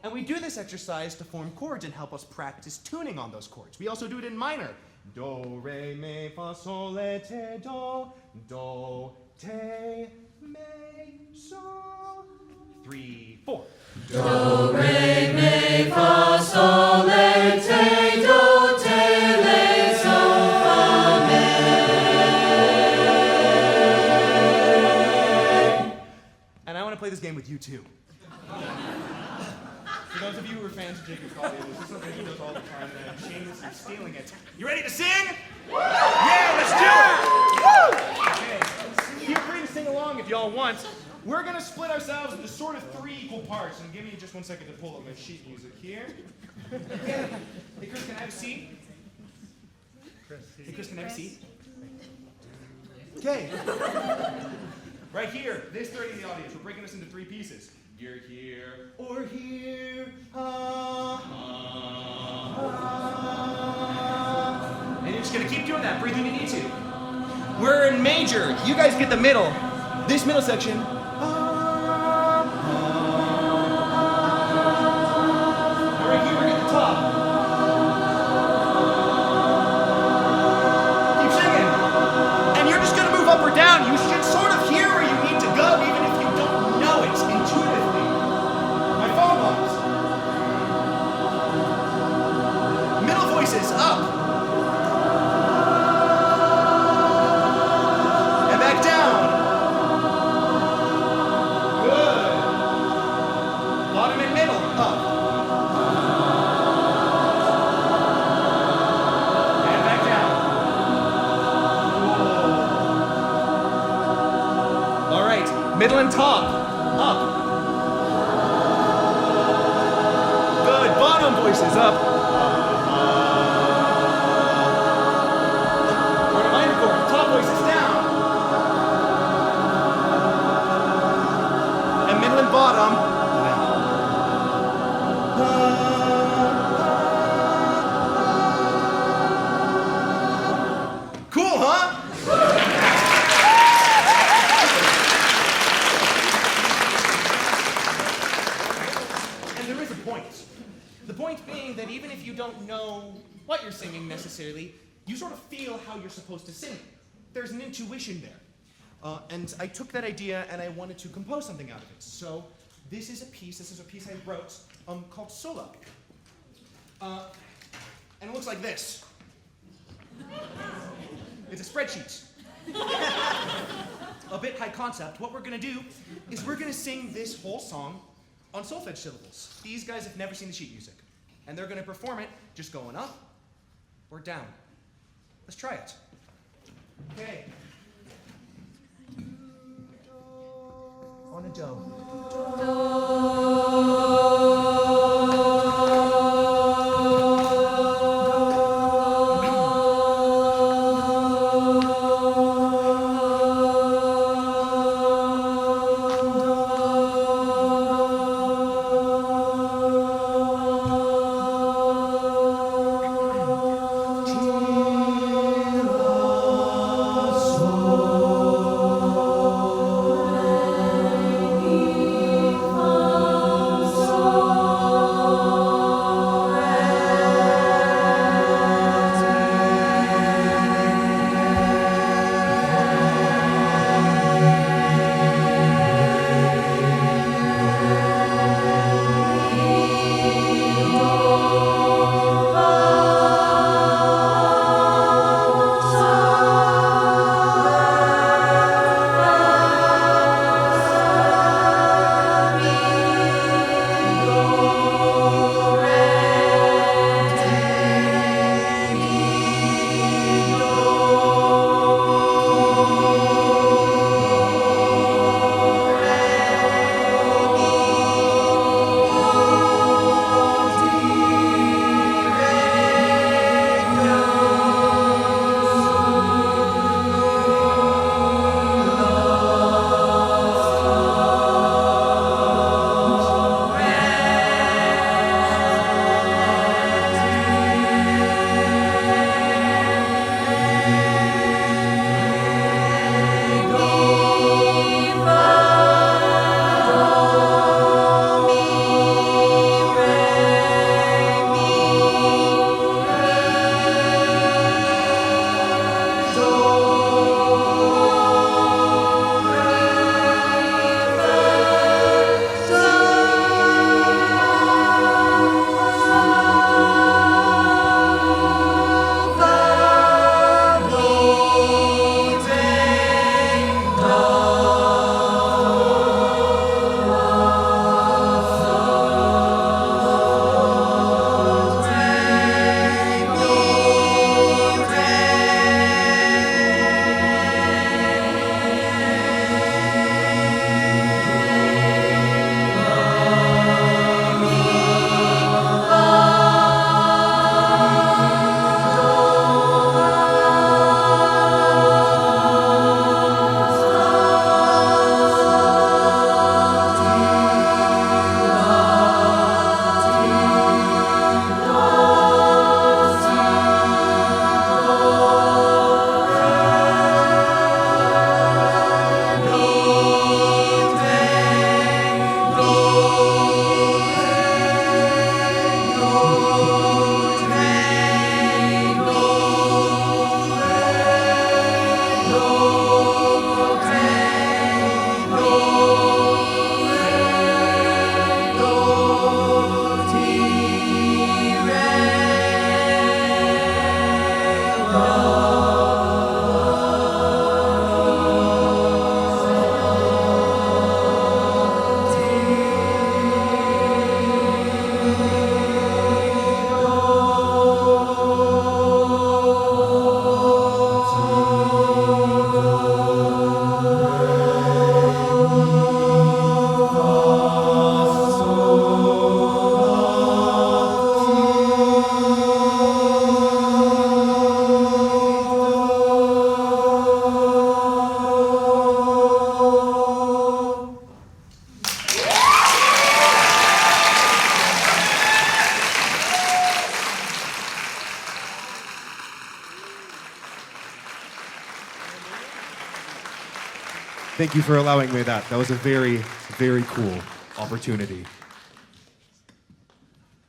And we do this exercise to form chords and help us practice tuning on those chords. We also do it in minor. Do, re, mi, fa, sol, le, te, do, te, me, sol. 3, 4.
Do, re, mi, fa, sol, le, te, do, te, le, sol, fa, me.
And I want to play this game with you too. For those of you who are fans of Jacob Collier, this is something he does all the time, and I'm shamelessly stealing it. You ready to sing? Yeah, let's do it! Okay. Feel free to sing along if y'all want. We're going to split ourselves into sort of 3 equal parts. And give me just 1 second to pull up my sheet music here. Okay. Hey, Chris, can I have a seat? Hey, Chris, can I have a seat? Okay. Right here, this 30 in the audience, we're breaking this into 3 pieces. You're here or here. And you're just going to keep doing that. Breathe when you need to. We're in major. You guys get the middle. This middle section. Right here, we're at the top. Keep singing. And you're just going to move up or down. You should sort of hear where you need to go, even if you don't know it intuitively. My phone box. Middle voices up. And back down. Good. Bottom and middle up. And back down. Cool. All right, middle and top up. Good. Bottom voices up. Or the minor chord. Top voices down. And middle and bottom. Cool, huh? And there is a point. The point being that even if you don't know what you're singing necessarily, you sort of feel how you're supposed to sing. There's an intuition there. And I took that idea and I wanted to compose something out of it. So this is a piece I wrote called Solo. And it looks like this. It's a spreadsheet. A bit high concept. What we're going to do is we're going to sing this whole song on solfege syllables. These guys have never seen the sheet music. And they're going to perform it just going up or down. Let's try it. Okay. On a do.
Fa
Thank you for allowing me that. That was a very, very cool opportunity.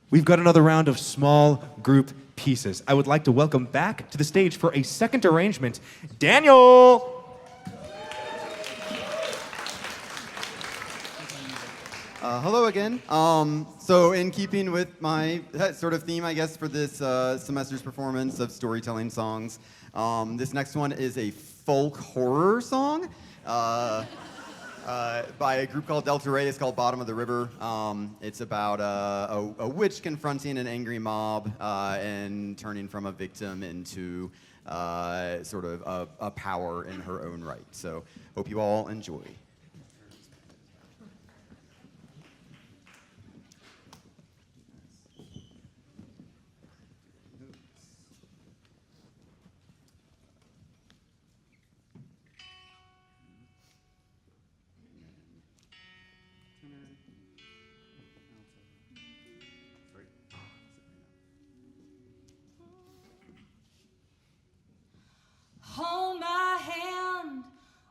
We've got another round of small group pieces. I would like to welcome back to the stage for a second arrangement, Daniel.
Hello again. So in keeping with my sort of theme, I guess, for this semester's performance of storytelling songs, this next one is a folk horror song by a group called Delta Ray. It's called Bottom of the River. It's about a witch confronting an angry mob and turning from a victim into sort of a power in her own right. So hope you all enjoy.
Hold my hand,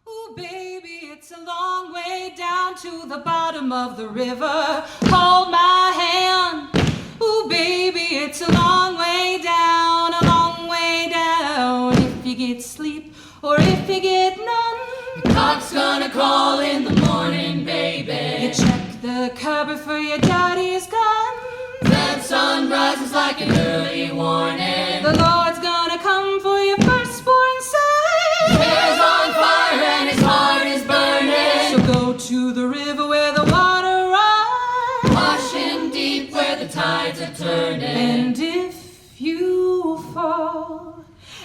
ooh baby, it's a long way down to the bottom of the river. Hold my hand, ooh baby, it's a long way down, a long way down. If you get sleep or if you get none, cock's gonna call in the morning, baby. You check the cupboard for your daddy's gun. That sun rises like an early warning. The Lord's gonna come for your firstborn son. His hair's on fire and his heart is burning. So go to the river where the water runs. Wash in deep where the tides are turning. And if you fall,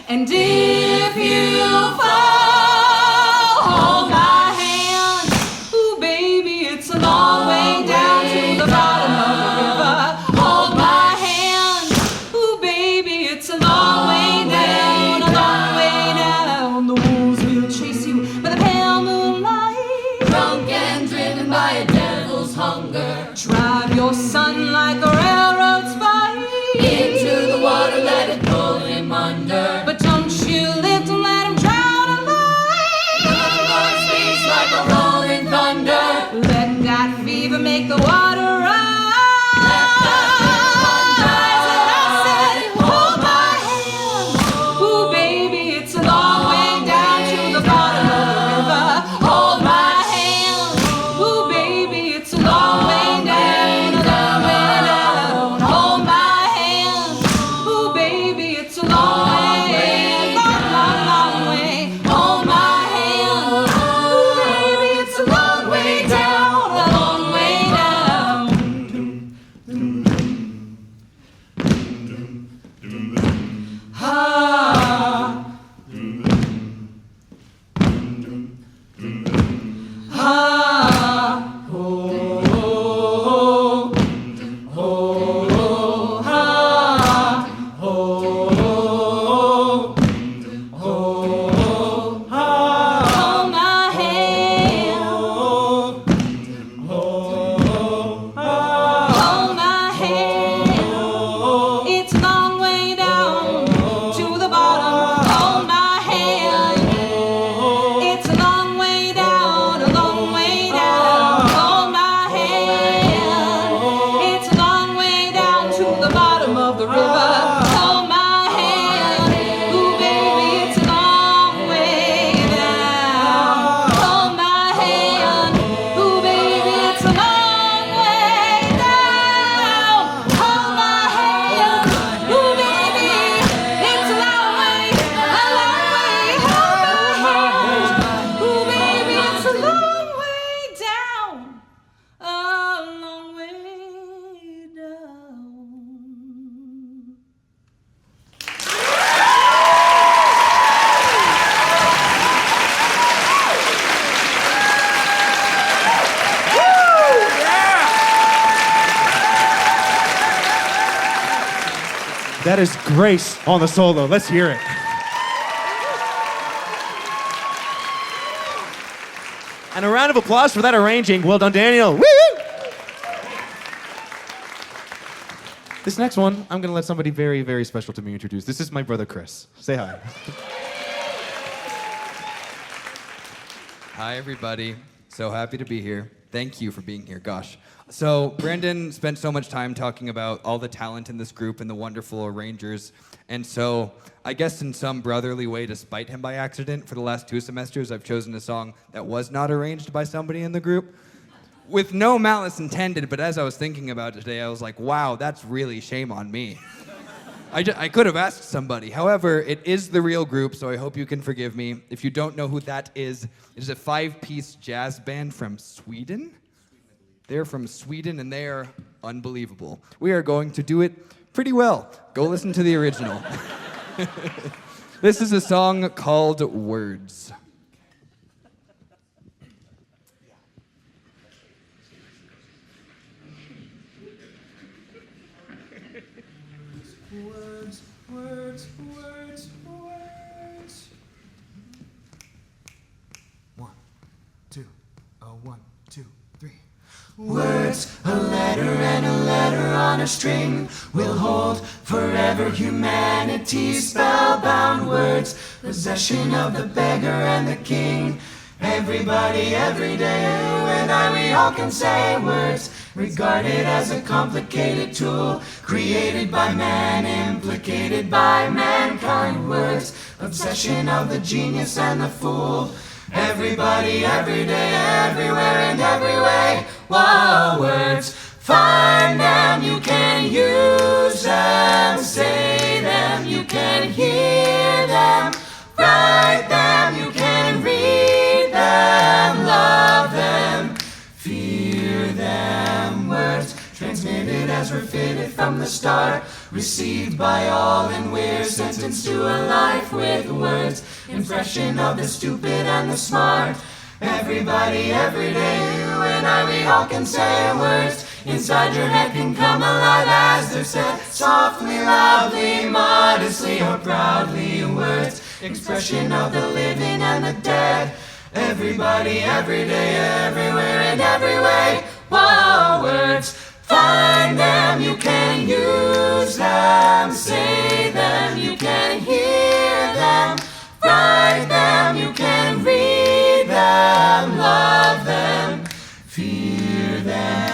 and if you fall, hold my hand. Ooh, baby, it's a long way down to the bottom of the river. Hold my hand. Ooh, baby, it's a long way down, a long way down. The wolves will chase you by the pale moonlight. Drunk and driven by a devil's hunger. Drive your son like a railroad spike into the water, let it pull him under. But don't you lift him, let him drown alive. The Lord speaks like a rolling thunder. Let that fever make the water rise. Let that fever rise. And I said, hold my hand. Ooh, baby, it's a long way down to the bottom of the river. Hold my hand. Ooh, baby, it's a long way down, a long way down. Hold my hand. Ooh, baby, it's a long way, long way. Hold my hand. Ooh, baby, it's a long way down, a long way down. Ha. Ha. Oh, oh, oh, oh, ha. Oh, oh, oh, ha. Hold my hand. Hold my hand. It's a long way down to the bottom. Hold my hand. It's a long way down, a long way down. Hold my hand. It's a long way down to the bottom of the river. Hold my hand. Ooh, baby, it's a long way down. Hold my hand. Ooh, baby, it's a long way down. Hold my hand. Ooh, baby, it's a long way, a long way. Hold my hand. Ooh, baby, it's a long way down, a long way down.
That is Grace on the solo. Let's hear it. And a round of applause for that arranging. Well done, Daniel. Woo! This next one, I'm going to let somebody very, very special to me introduce. This is my brother, Chris. Say hi.
Hi, everybody. So happy to be here. Thank you for being here. Gosh. So Brandon spent so much time talking about all the talent in this group and the wonderful arrangers. And so I guess in some brotherly way, to spite him by accident, for the last 2 semesters, I've chosen a song that was not arranged by somebody in the group. With no malice intended, but as I was thinking about it today, I was like, wow, that's really shame on me. I could have asked somebody. However, it is the real group, so I hope you can forgive me. If you don't know who that is, it is a 5-piece jazz band from Sweden. They're from Sweden, and they are unbelievable. We are going to do it pretty well. Go listen to the original. This is a song called Words.
Words, words, words, words. 1, 2, 1, 2, 3. Words, a letter and a letter on a string will hold forever humanity's spellbound words. Possession of the beggar and the king. Everybody, every day, you and I, we all can say words. Regarded as a complicated tool, created by man, implicated by mankind. Words, obsession of the genius and the fool. Everybody, every day, everywhere and every way. Whoa, words, find them, you can use them, say them, you can hear them, write them, you can read them, love them, fear them. Words, transmitted as we're fitted from the start, received by all, and we're sentenced to a life with words. Impression of the stupid and the smart. Everybody, every day, you and I, we all can say words. Inside your head can come alive as they're said, softly, loudly, modestly, or proudly. Words, expression of the living and the dead. Everybody, every day, everywhere and every way. Whoa, words, find them, you can use them, say them, you can hear them, write them, you can read them, love them, fear them.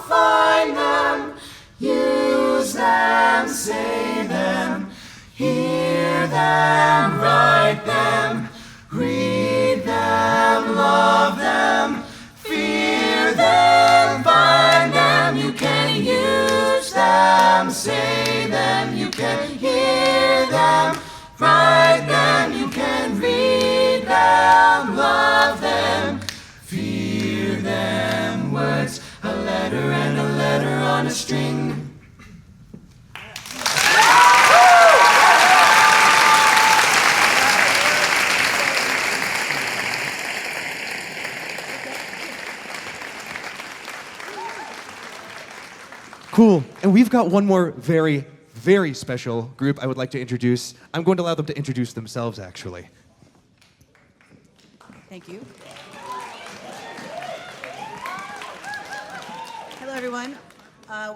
Find them, use them, say them, hear them, write them, read them, love them, fear them, find them, you can use them, say them, you can hear them, write them, you can read them, love them, fear them. Words, a letter and a letter on a string.
Cool. And we've got one more very, very special group I would like to introduce. I'm going to allow them to introduce themselves, actually.
Thank you. Hello, everyone.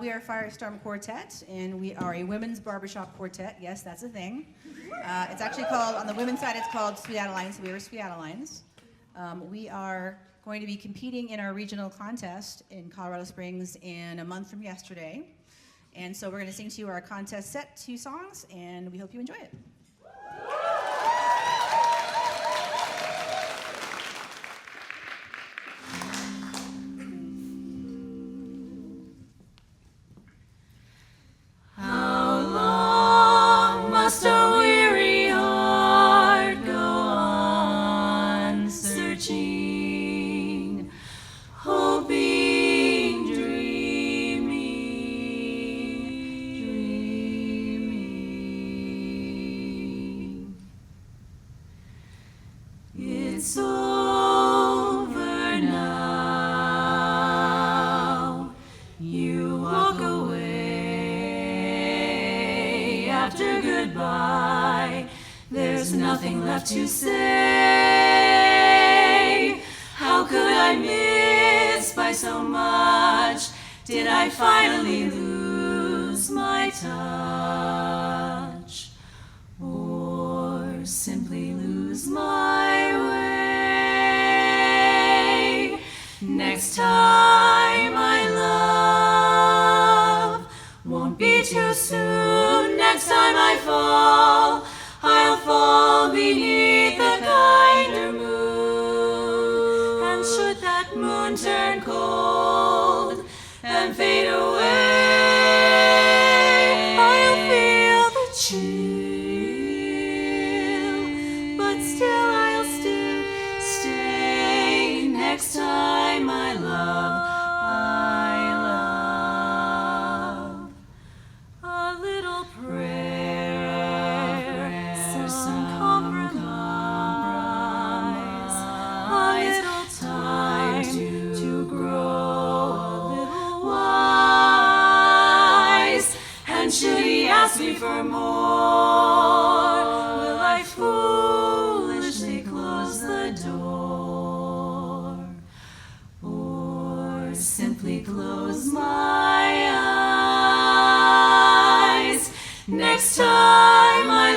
We are Firestorm Quartet, and we are a women's barbershop quartet. Yes, that's a thing. It's actually called, on the women's side, it's called Sweet Adelines. We are Sweet Adelines. We are going to be competing in our regional contest in Colorado Springs in a month from yesterday. And so we're going to sing to you our contest set, 2 songs, and we hope you enjoy it.
How long must a weary heart go on searching, hoping after goodbye, there's nothing left to say. How could I miss by so much? Did I finally lose my touch? Or simply lose my way? Next time, my love, won't be too soon. Next time I fall, I'll fall beneath a kinder moon. And should that moon turn cold and fade away, I'll feel the chill, but still I'll stay. Next time, my love, a little prayer, some compromise, a little time to grow a little wise. And should he ask me for more, will I foolishly close the door, or simply close my eyes? Next time, my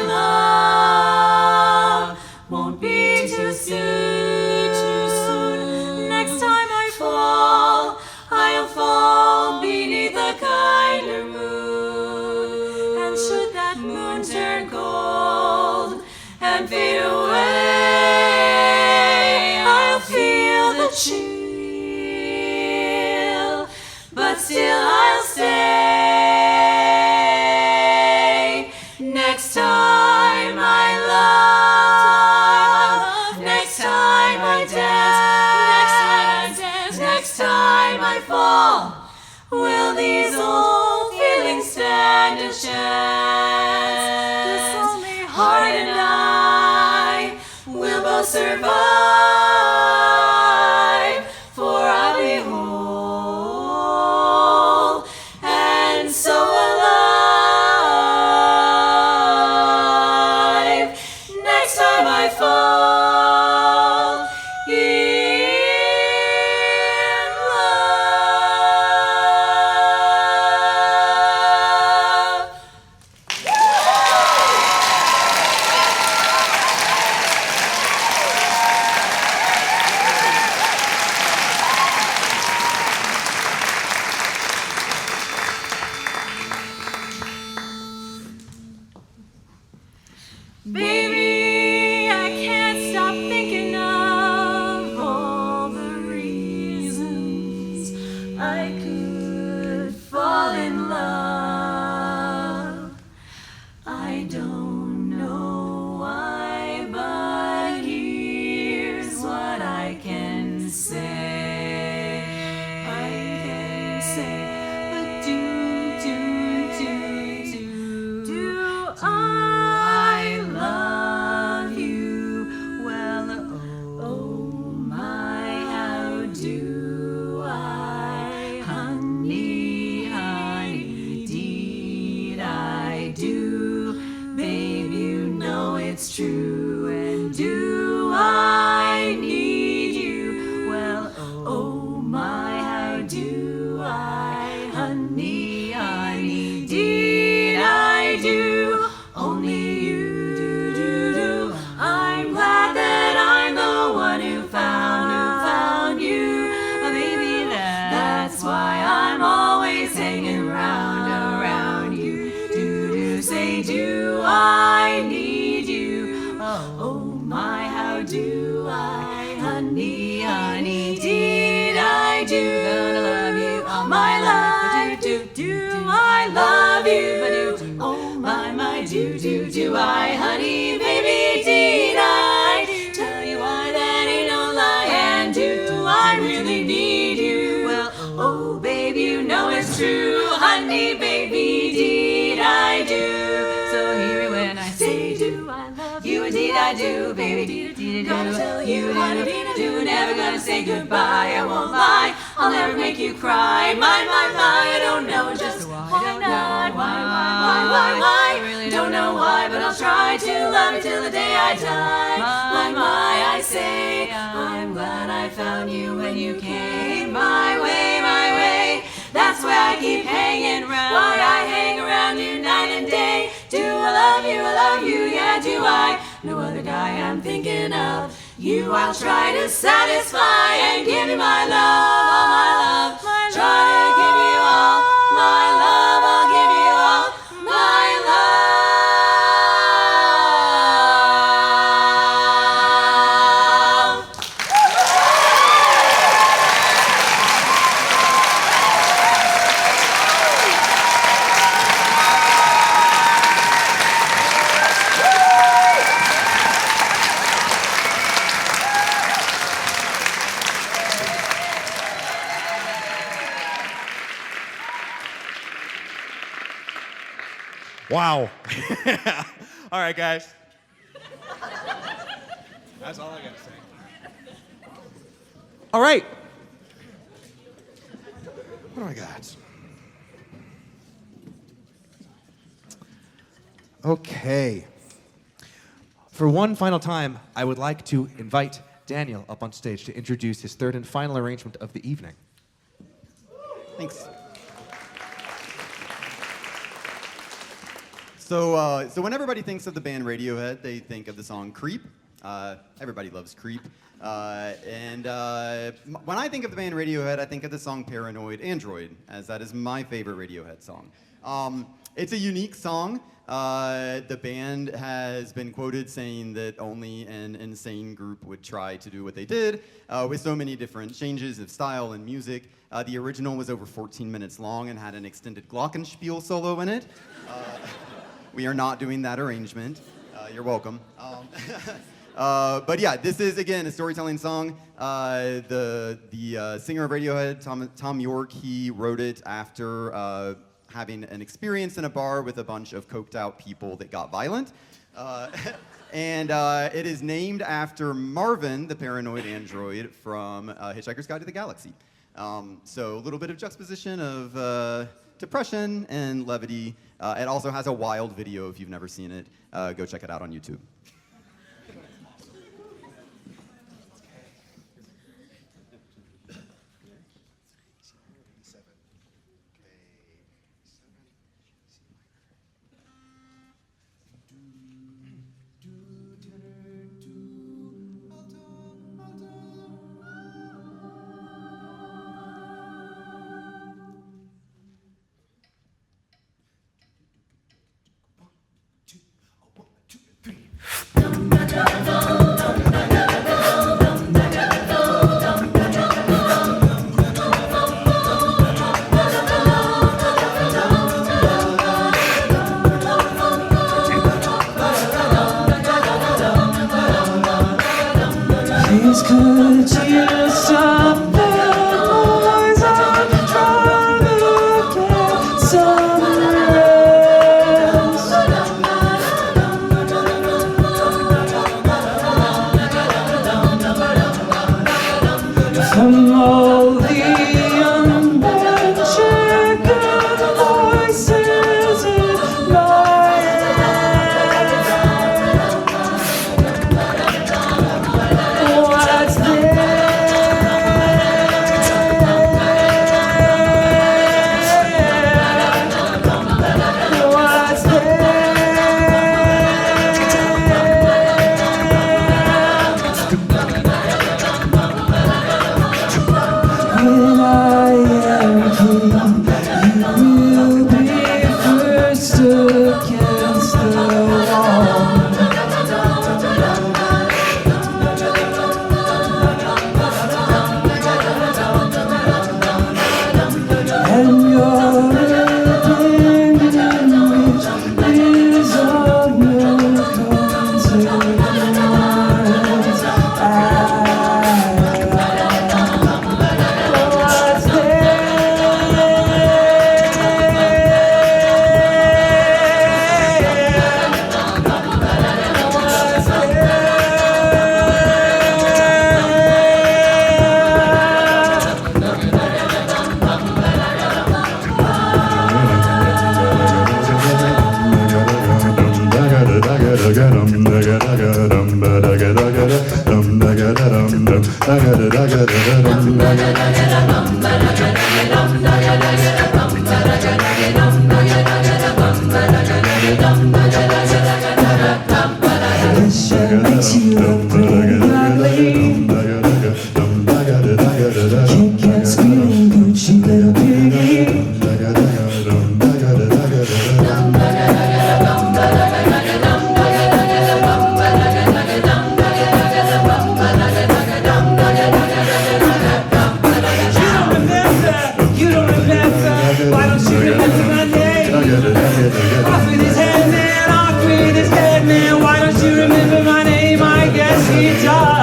love, won't be too soon. Next time I fall, I'll fall beneath a kinder moon. And should that moon turn cold and fade away, I'll feel the chill, but still I'll stay. Next time, my love, next time I dance, next time I fall, will these old feelings stand a chance? This only heart and I will both survive, for I'll be whole and so alive. Next time I fall in love. Baby, I can't stop thinking of all the reasons I could fall in love. I don't know why, but here's what I can say. But do I love you? Well, oh my, how do I? Honey, deed I do. Babe, you know it's true. And do I need you? Well, oh my, how do I? Honey, deed I do. Only you do. I'm glad that I'm the one who found you. Baby, that's why I'm always hanging around you. Say, do I need you? Oh my, how do I? Honey, did I do? Gonna love you all my life. Do I love you? Oh my, do I? Honey, baby, did I tell you why that ain't no lie? And do I really need you? Well, oh babe, you know it's true. Honey, baby, did I do? So hear it when I say, do I love you? Indeed I do, baby, did gonna tell you what I do. Never gonna say goodbye, I won't lie. I'll never make you cry. My, I don't know just why not. Why? I really don't know.
I'll try to love you till the day I die. My, I say, I'm glad I found you when you came my way, my way. That's why I keep hanging around. Why I hang around you night and day. Do I love you, yeah, do I? No other guy I'm thinking of. You I'll try to satisfy and give you my love, all my love. Try to give you all my love, I'll give you all my love.
Wow. All right, guys. That's all I gotta say. All right. What do I got? Okay. For one final time, I would like to invite Daniel up on stage to introduce his third and final arrangement of the evening.
Thanks. So when everybody thinks of the band Radiohead, they think of the song Creep. Everybody loves Creep. When I think of the band Radiohead, I think of the song Paranoid Android, as that is my favorite Radiohead song. It's a unique song. The band has been quoted saying that only an insane group would try to do what they did, with so many different changes of style and music. The original was over 14 minutes long and had an extended glockenspiel solo in it. We are not doing that arrangement. You're welcome. But yeah, this is, again, a storytelling song. The singer of Radiohead, Tom York, he wrote it after having an experience in a bar with a bunch of coked out people that got violent. And it is named after Marvin, the paranoid android from Hitchhiker's Guide to the Galaxy. So a little bit of juxtaposition of depression and levity. It also has a wild video if you've never seen it. Go check it out on YouTube.
Please could you stop the noise? I'm trying to get some rest from all the unmentioned voices in my head. What's there? Sure makes you look pretty lovely. Kick ass screaming Gucci little piggy. You don't remember, why don't you remember my name? Off with his head, man, off with his head, man. Why don't you remember my name? I guess he does.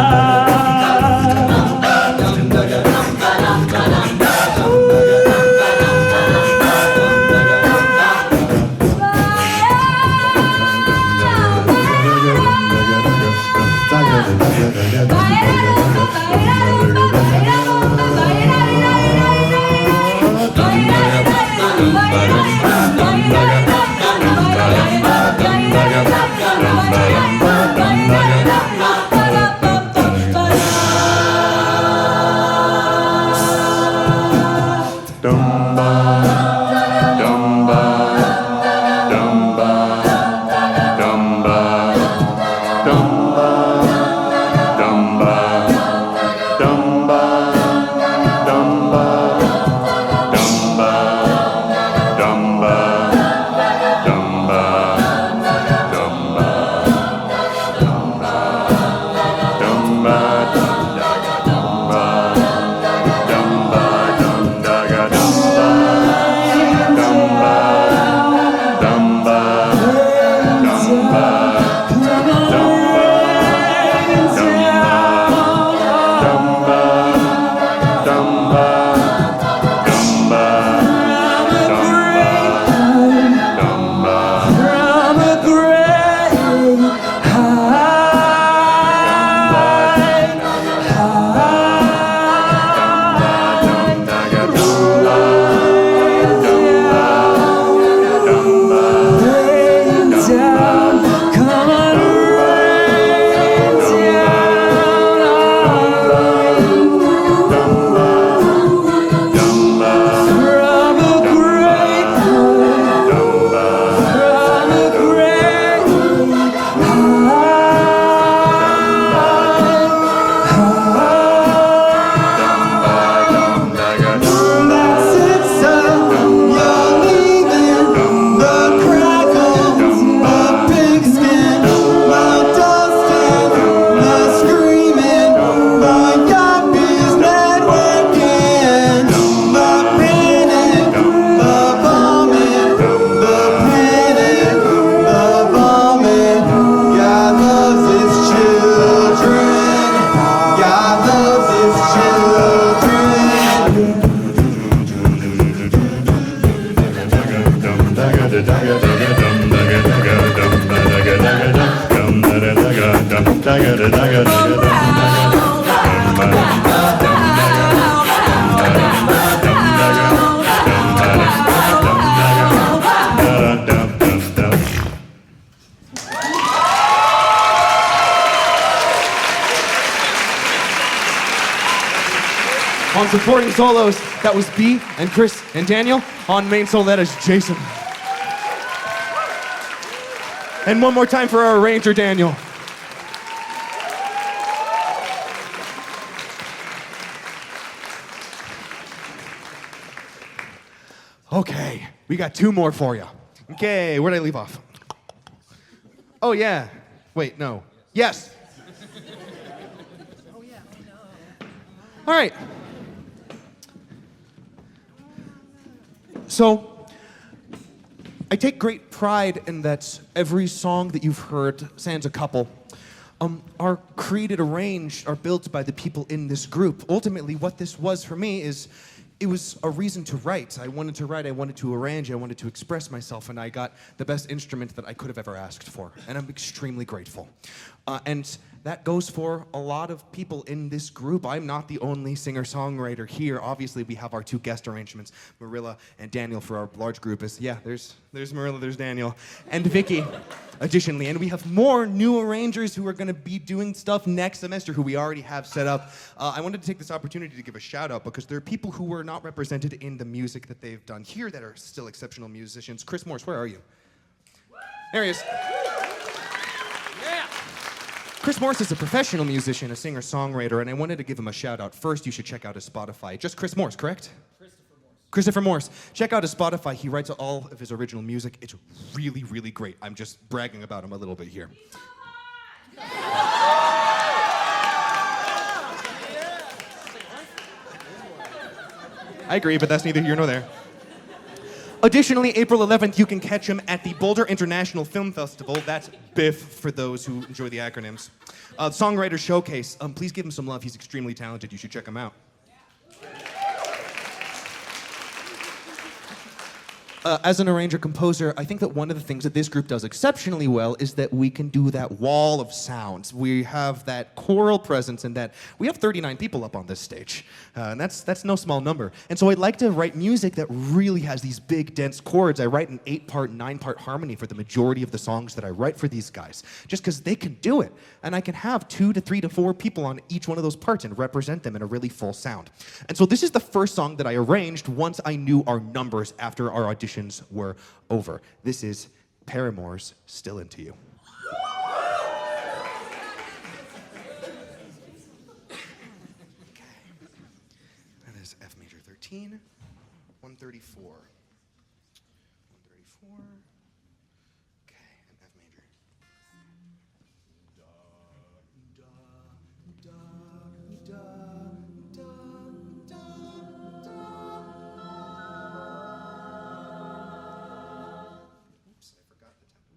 On supporting solos, that was B and Chris and Daniel. On main solo, that is Jason. And one more time for our arranger, Daniel. Okay, we got two more for you. Okay, where'd I leave off? Oh, yeah. Wait, no. Yes. All right. So, I take great pride in that every song that you've heard, sans a couple, are created, arranged, are built by the people in this group. Ultimately, what this was for me is, it was a reason to write. I wanted to write, I wanted to arrange, I wanted to express myself, and I got the best instrument that I could have ever asked for. And I'm extremely grateful. And that goes for a lot of people in this group. I'm not the only singer-songwriter here. Obviously, we have our two guest arrangements, Marilla and Daniel, for our large group. There's Marilla, there's Daniel, and Vicky, additionally. And we have more new arrangers who are going to be doing stuff next semester who we already have set up. I wanted to take this opportunity to give a shout-out because there are people who were not represented in the music that they've done here that are still exceptional musicians. Chris Morse, where are you? There he is. Chris Morse is a professional musician, a singer-songwriter, and I wanted to give him a shout-out. First, you should check out his Spotify. Just Chris Morse, correct? Christopher Morse. Check out his Spotify. He writes all of his original music. It's really, really great. I'm just bragging about him a little bit here. I agree, but that's neither here nor there. Additionally, April 11th, you can catch him at the Boulder International Film Festival. That's BIFF for those who enjoy the acronyms. Songwriter Showcase. Please give him some love. He's extremely talented. You should check him out. As an arranger-composer, I think that one of the things that this group does exceptionally well is that we can do that wall of sounds. We have that choral presence and that we have 39 people up on this stage. And that's no small number. And so I'd like to write music that really has these big, dense chords. I write an 8-part, 9-part harmony for the majority of the songs that I write for these guys, just because they can do it. And I can have 2 to 3 to 4 people on each one of those parts and represent them in a really full sound. And so this is the first song that I arranged once I knew our numbers after our auditions were over. This is Paramore's Still Into You. Okay. That is F major 13, 134. 134. Okay, and F major. Oops, I forgot the tempo.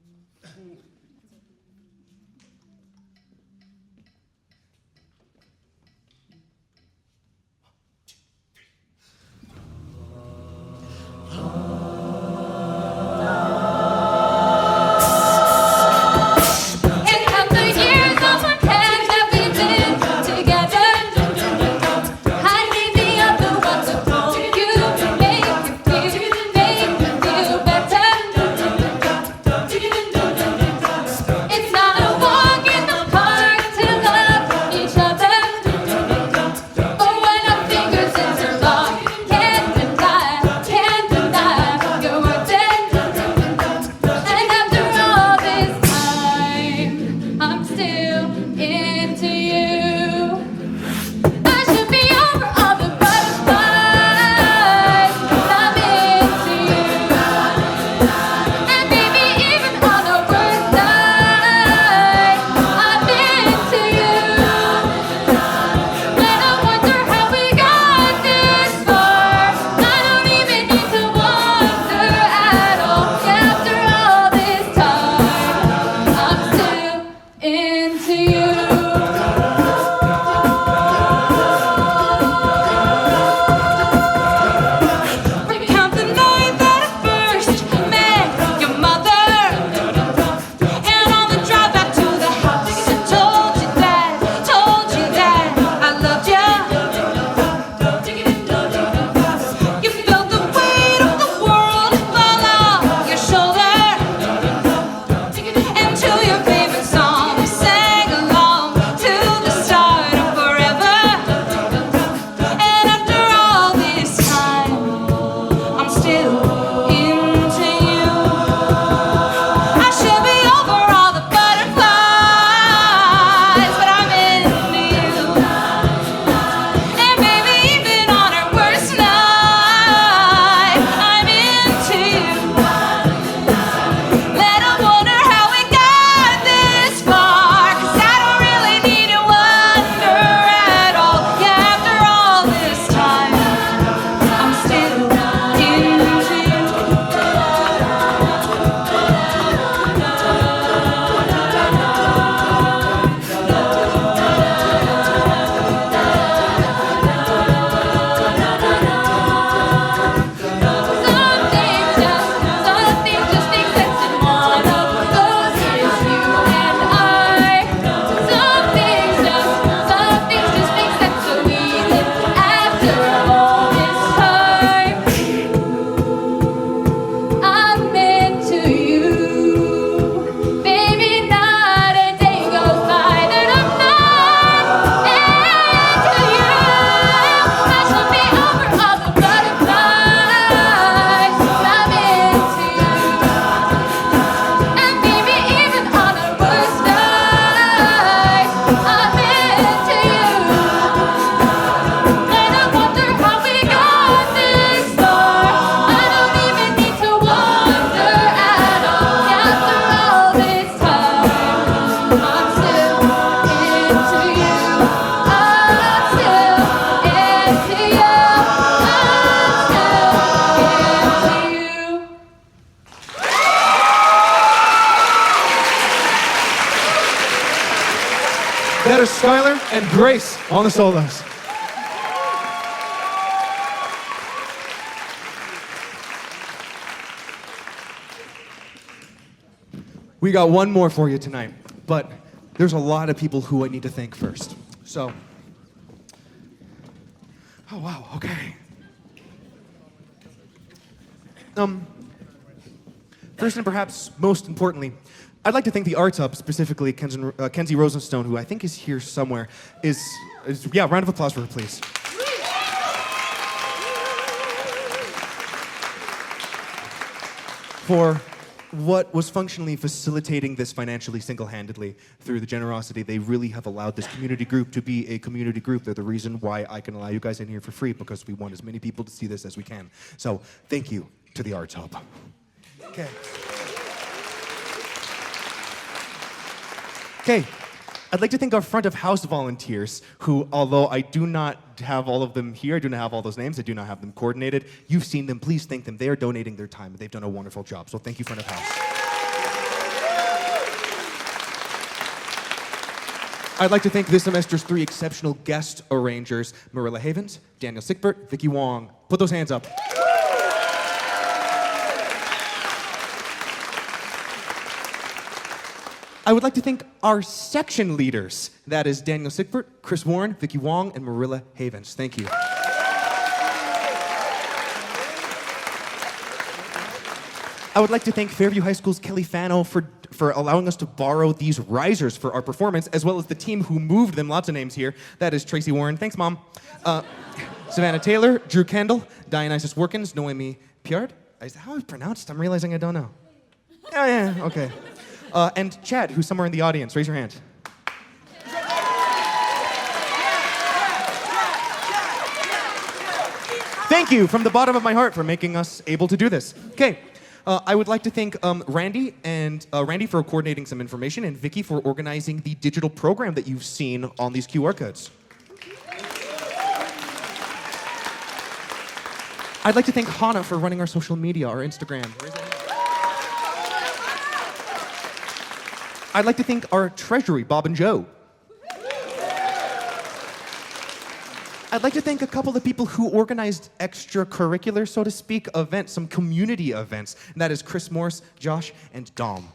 That is Skylar and Grace on the solos. We got one more for you tonight, but there's a lot of people who I need to thank first. So, oh wow, okay. First and perhaps most importantly, I'd like to thank the Arts Hub, specifically Kenzie Rosenstone, who I think is here somewhere. Yeah, round of applause for her, please. For what was functionally facilitating this financially single-handedly through the generosity. They really have allowed this community group to be a community group. They're the reason why I can allow you guys in here for free, because we want as many people to see this as we can. So thank you to the Arts Hub. Okay. Okay. I'd like to thank our front of house volunteers who, although I do not have all of them here, I do not have all those names, I do not have them coordinated. You've seen them, please thank them. They are donating their time. They've done a wonderful job. So thank you, front of house. I'd like to thank this semester's 3 exceptional guest arrangers, Marilla Havens, Daniel Sickbert, Vicky Wong. Put those hands up. I would like to thank our section leaders. That is Daniel Sickbert, Chris Warren, Vicky Wong, and Marilla Havens. Thank you. I would like to thank Fairview High School's Kelly Fano for allowing us to borrow these risers for our performance, as well as the team who moved them. Lots of names here. That is Tracy Warren. Thanks, Mom. Savannah Taylor, Drew Kendall, Dionysus Workins, Noemi Piard. Is that how it's pronounced? I'm realizing I don't know. Yeah, okay. And Chad, who's somewhere in the audience. Raise your hand. Thank you from the bottom of my heart for making us able to do this. Okay, I would like to thank Randy for coordinating some information, and Vicky for organizing the digital program that you've seen on these QR codes. I'd like to thank Hannah for running our social media, our Instagram. I'd like to thank our treasury, Bob and Joe. I'd like to thank a couple of people who organized extracurricular, so to speak, events, some community events. And that is Chris Morse, Josh, and Dom.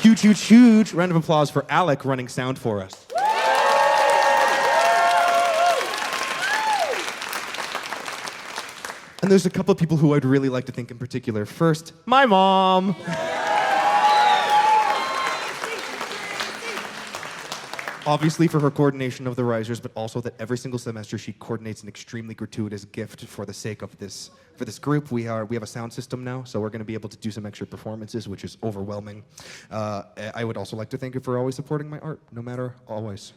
Huge, huge, huge round of applause for Alec running sound for us. And there's a couple of people who I'd really like to thank in particular. First, my mom. Obviously for her coordination of the risers, but also that every single semester she coordinates an extremely gratuitous gift for the sake of this. For this group, we have a sound system now, so we're going to be able to do some extra performances, which is overwhelming. I would also like to thank her for always supporting my art, no matter always.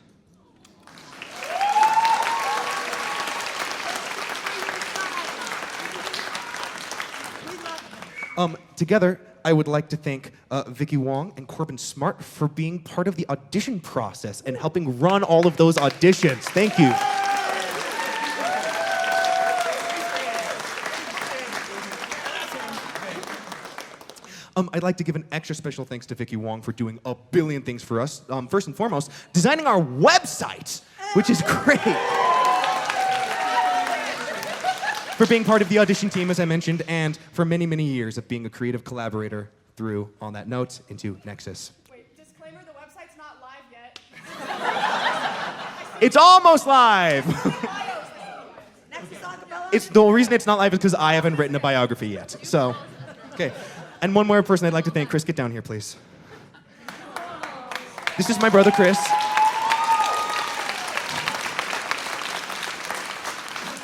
Together, I would like to thank Vicky Wong and Corbin Smart for being part of the audition process and helping run all of those auditions. Thank you. I'd like to give an extra special thanks to Vicky Wong for doing a billion things for us. First and foremost, designing our website, which is great. For being part of the audition team, as I mentioned, and for many, many years of being a creative collaborator through, on that note, into Nexus.
Wait, disclaimer, the website's not live yet.
It's almost live!
Nexus Acapella.
It's the reason it's not live is because I haven't written a biography yet. So, okay. And one more person I'd like to thank. Chris, get down here, please. This is my brother, Chris.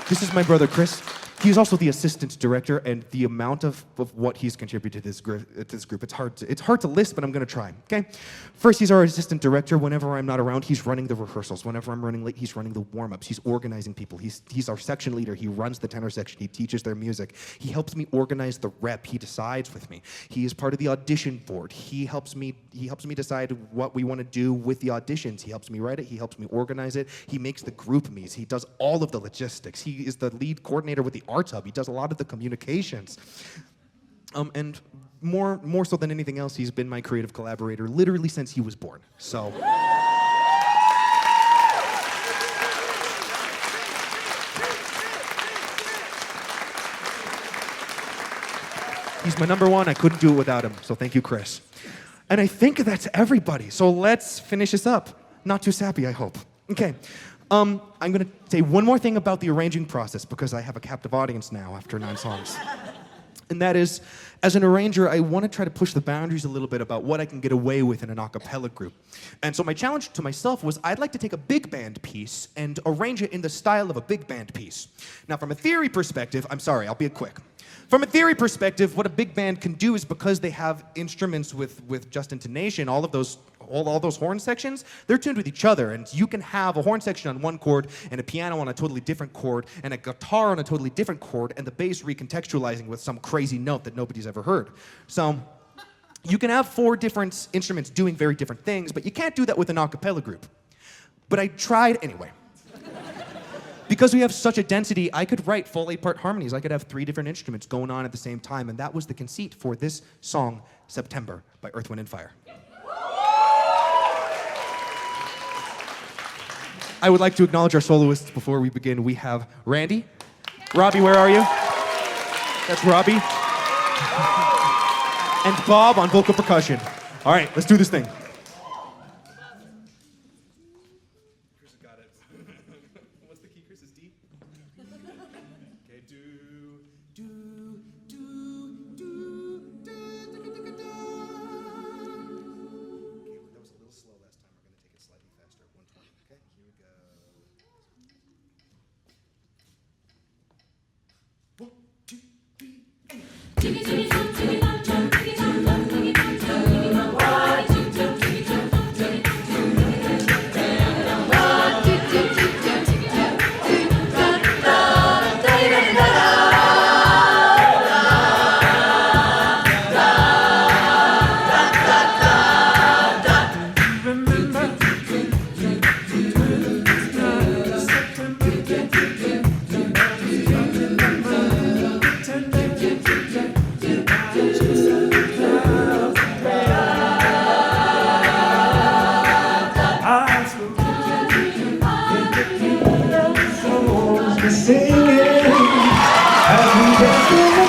This is my brother, Chris. He's also the assistant director, and the amount of what he's contributed to this group, it's hard to list, but I'm going to try, okay? First, he's our assistant director. Whenever I'm not around, he's running the rehearsals. Whenever I'm running late, he's running the warm-ups. He's organizing people. He's our section leader. He runs the tenor section. He teaches their music. He helps me organize the rep. He decides with me. He is part of the audition board. He helps me decide what we want to do with the auditions. He helps me write it. He helps me organize it. He makes the group meets. He does all of the logistics. He is the lead coordinator with the Arts Hub. He does a lot of the communications. And more so than anything else, he's been my creative collaborator literally since he was born. So. He's my number one. I couldn't do it without him. So thank you, Chris. And I think that's everybody. So let's finish this up. Not too sappy, I hope. Okay. I'm going to say one more thing about the arranging process because I have a captive audience now after 9 songs. And that is, as an arranger, I want to try to push the boundaries a little bit about what I can get away with in an a cappella group. And so my challenge to myself was I'd like to take a big band piece and arrange it in the style of a big band piece. Now, from a theory perspective, I'm sorry, I'll be quick. From a theory perspective, what a big band can do is because they have instruments with just intonation, all those horn sections, they're tuned with each other. And you can have a horn section on one chord and a piano on a totally different chord and a guitar on a totally different chord and the bass recontextualizing with some crazy note that nobody's ever heard. So you can have 4 different instruments doing very different things, but you can't do that with an a cappella group. But I tried anyway. Because we have such a density, I could write full 8-part harmonies. I could have 3 different instruments going on at the same time, and that was the conceit for this song, September, by Earth, Wind, and Fire. I would like to acknowledge our soloists before we begin. We have Randy. Robbie, where are you? That's Robbie. And Bob on vocal percussion. All right, let's do this thing.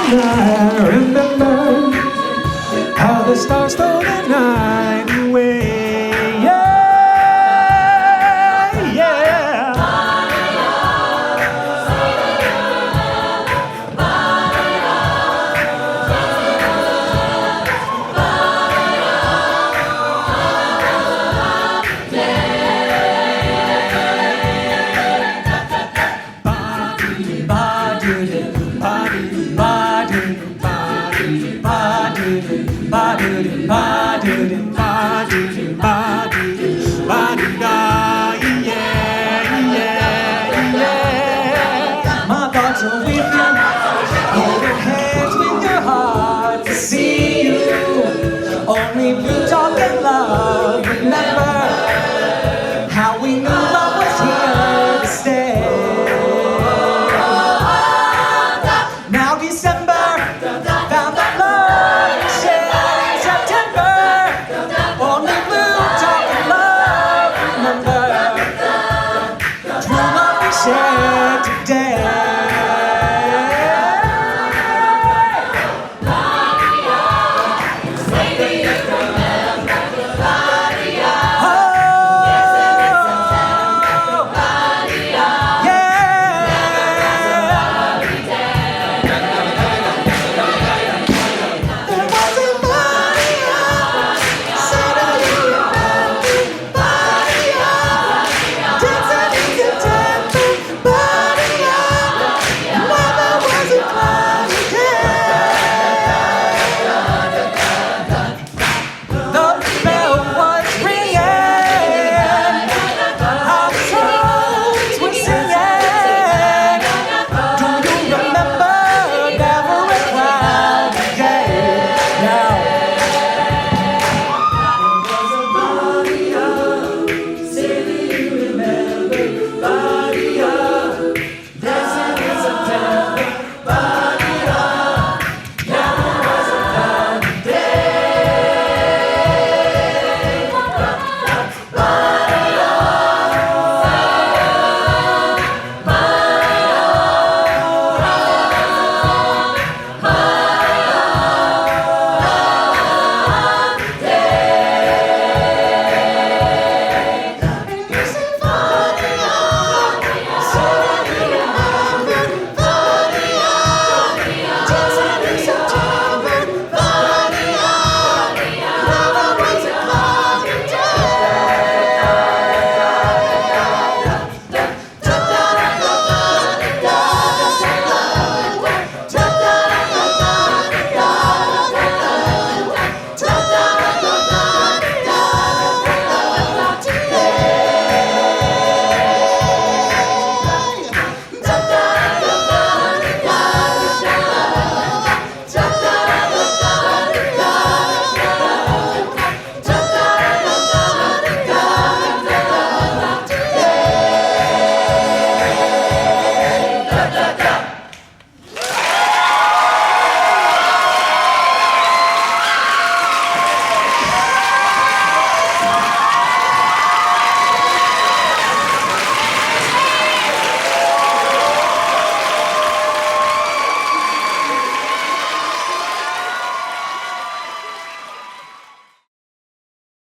I remember how the stars stole the night away. Yeah, yeah. My thoughts are with you. Hold your hands with your heart to see you. Only blue talk and love.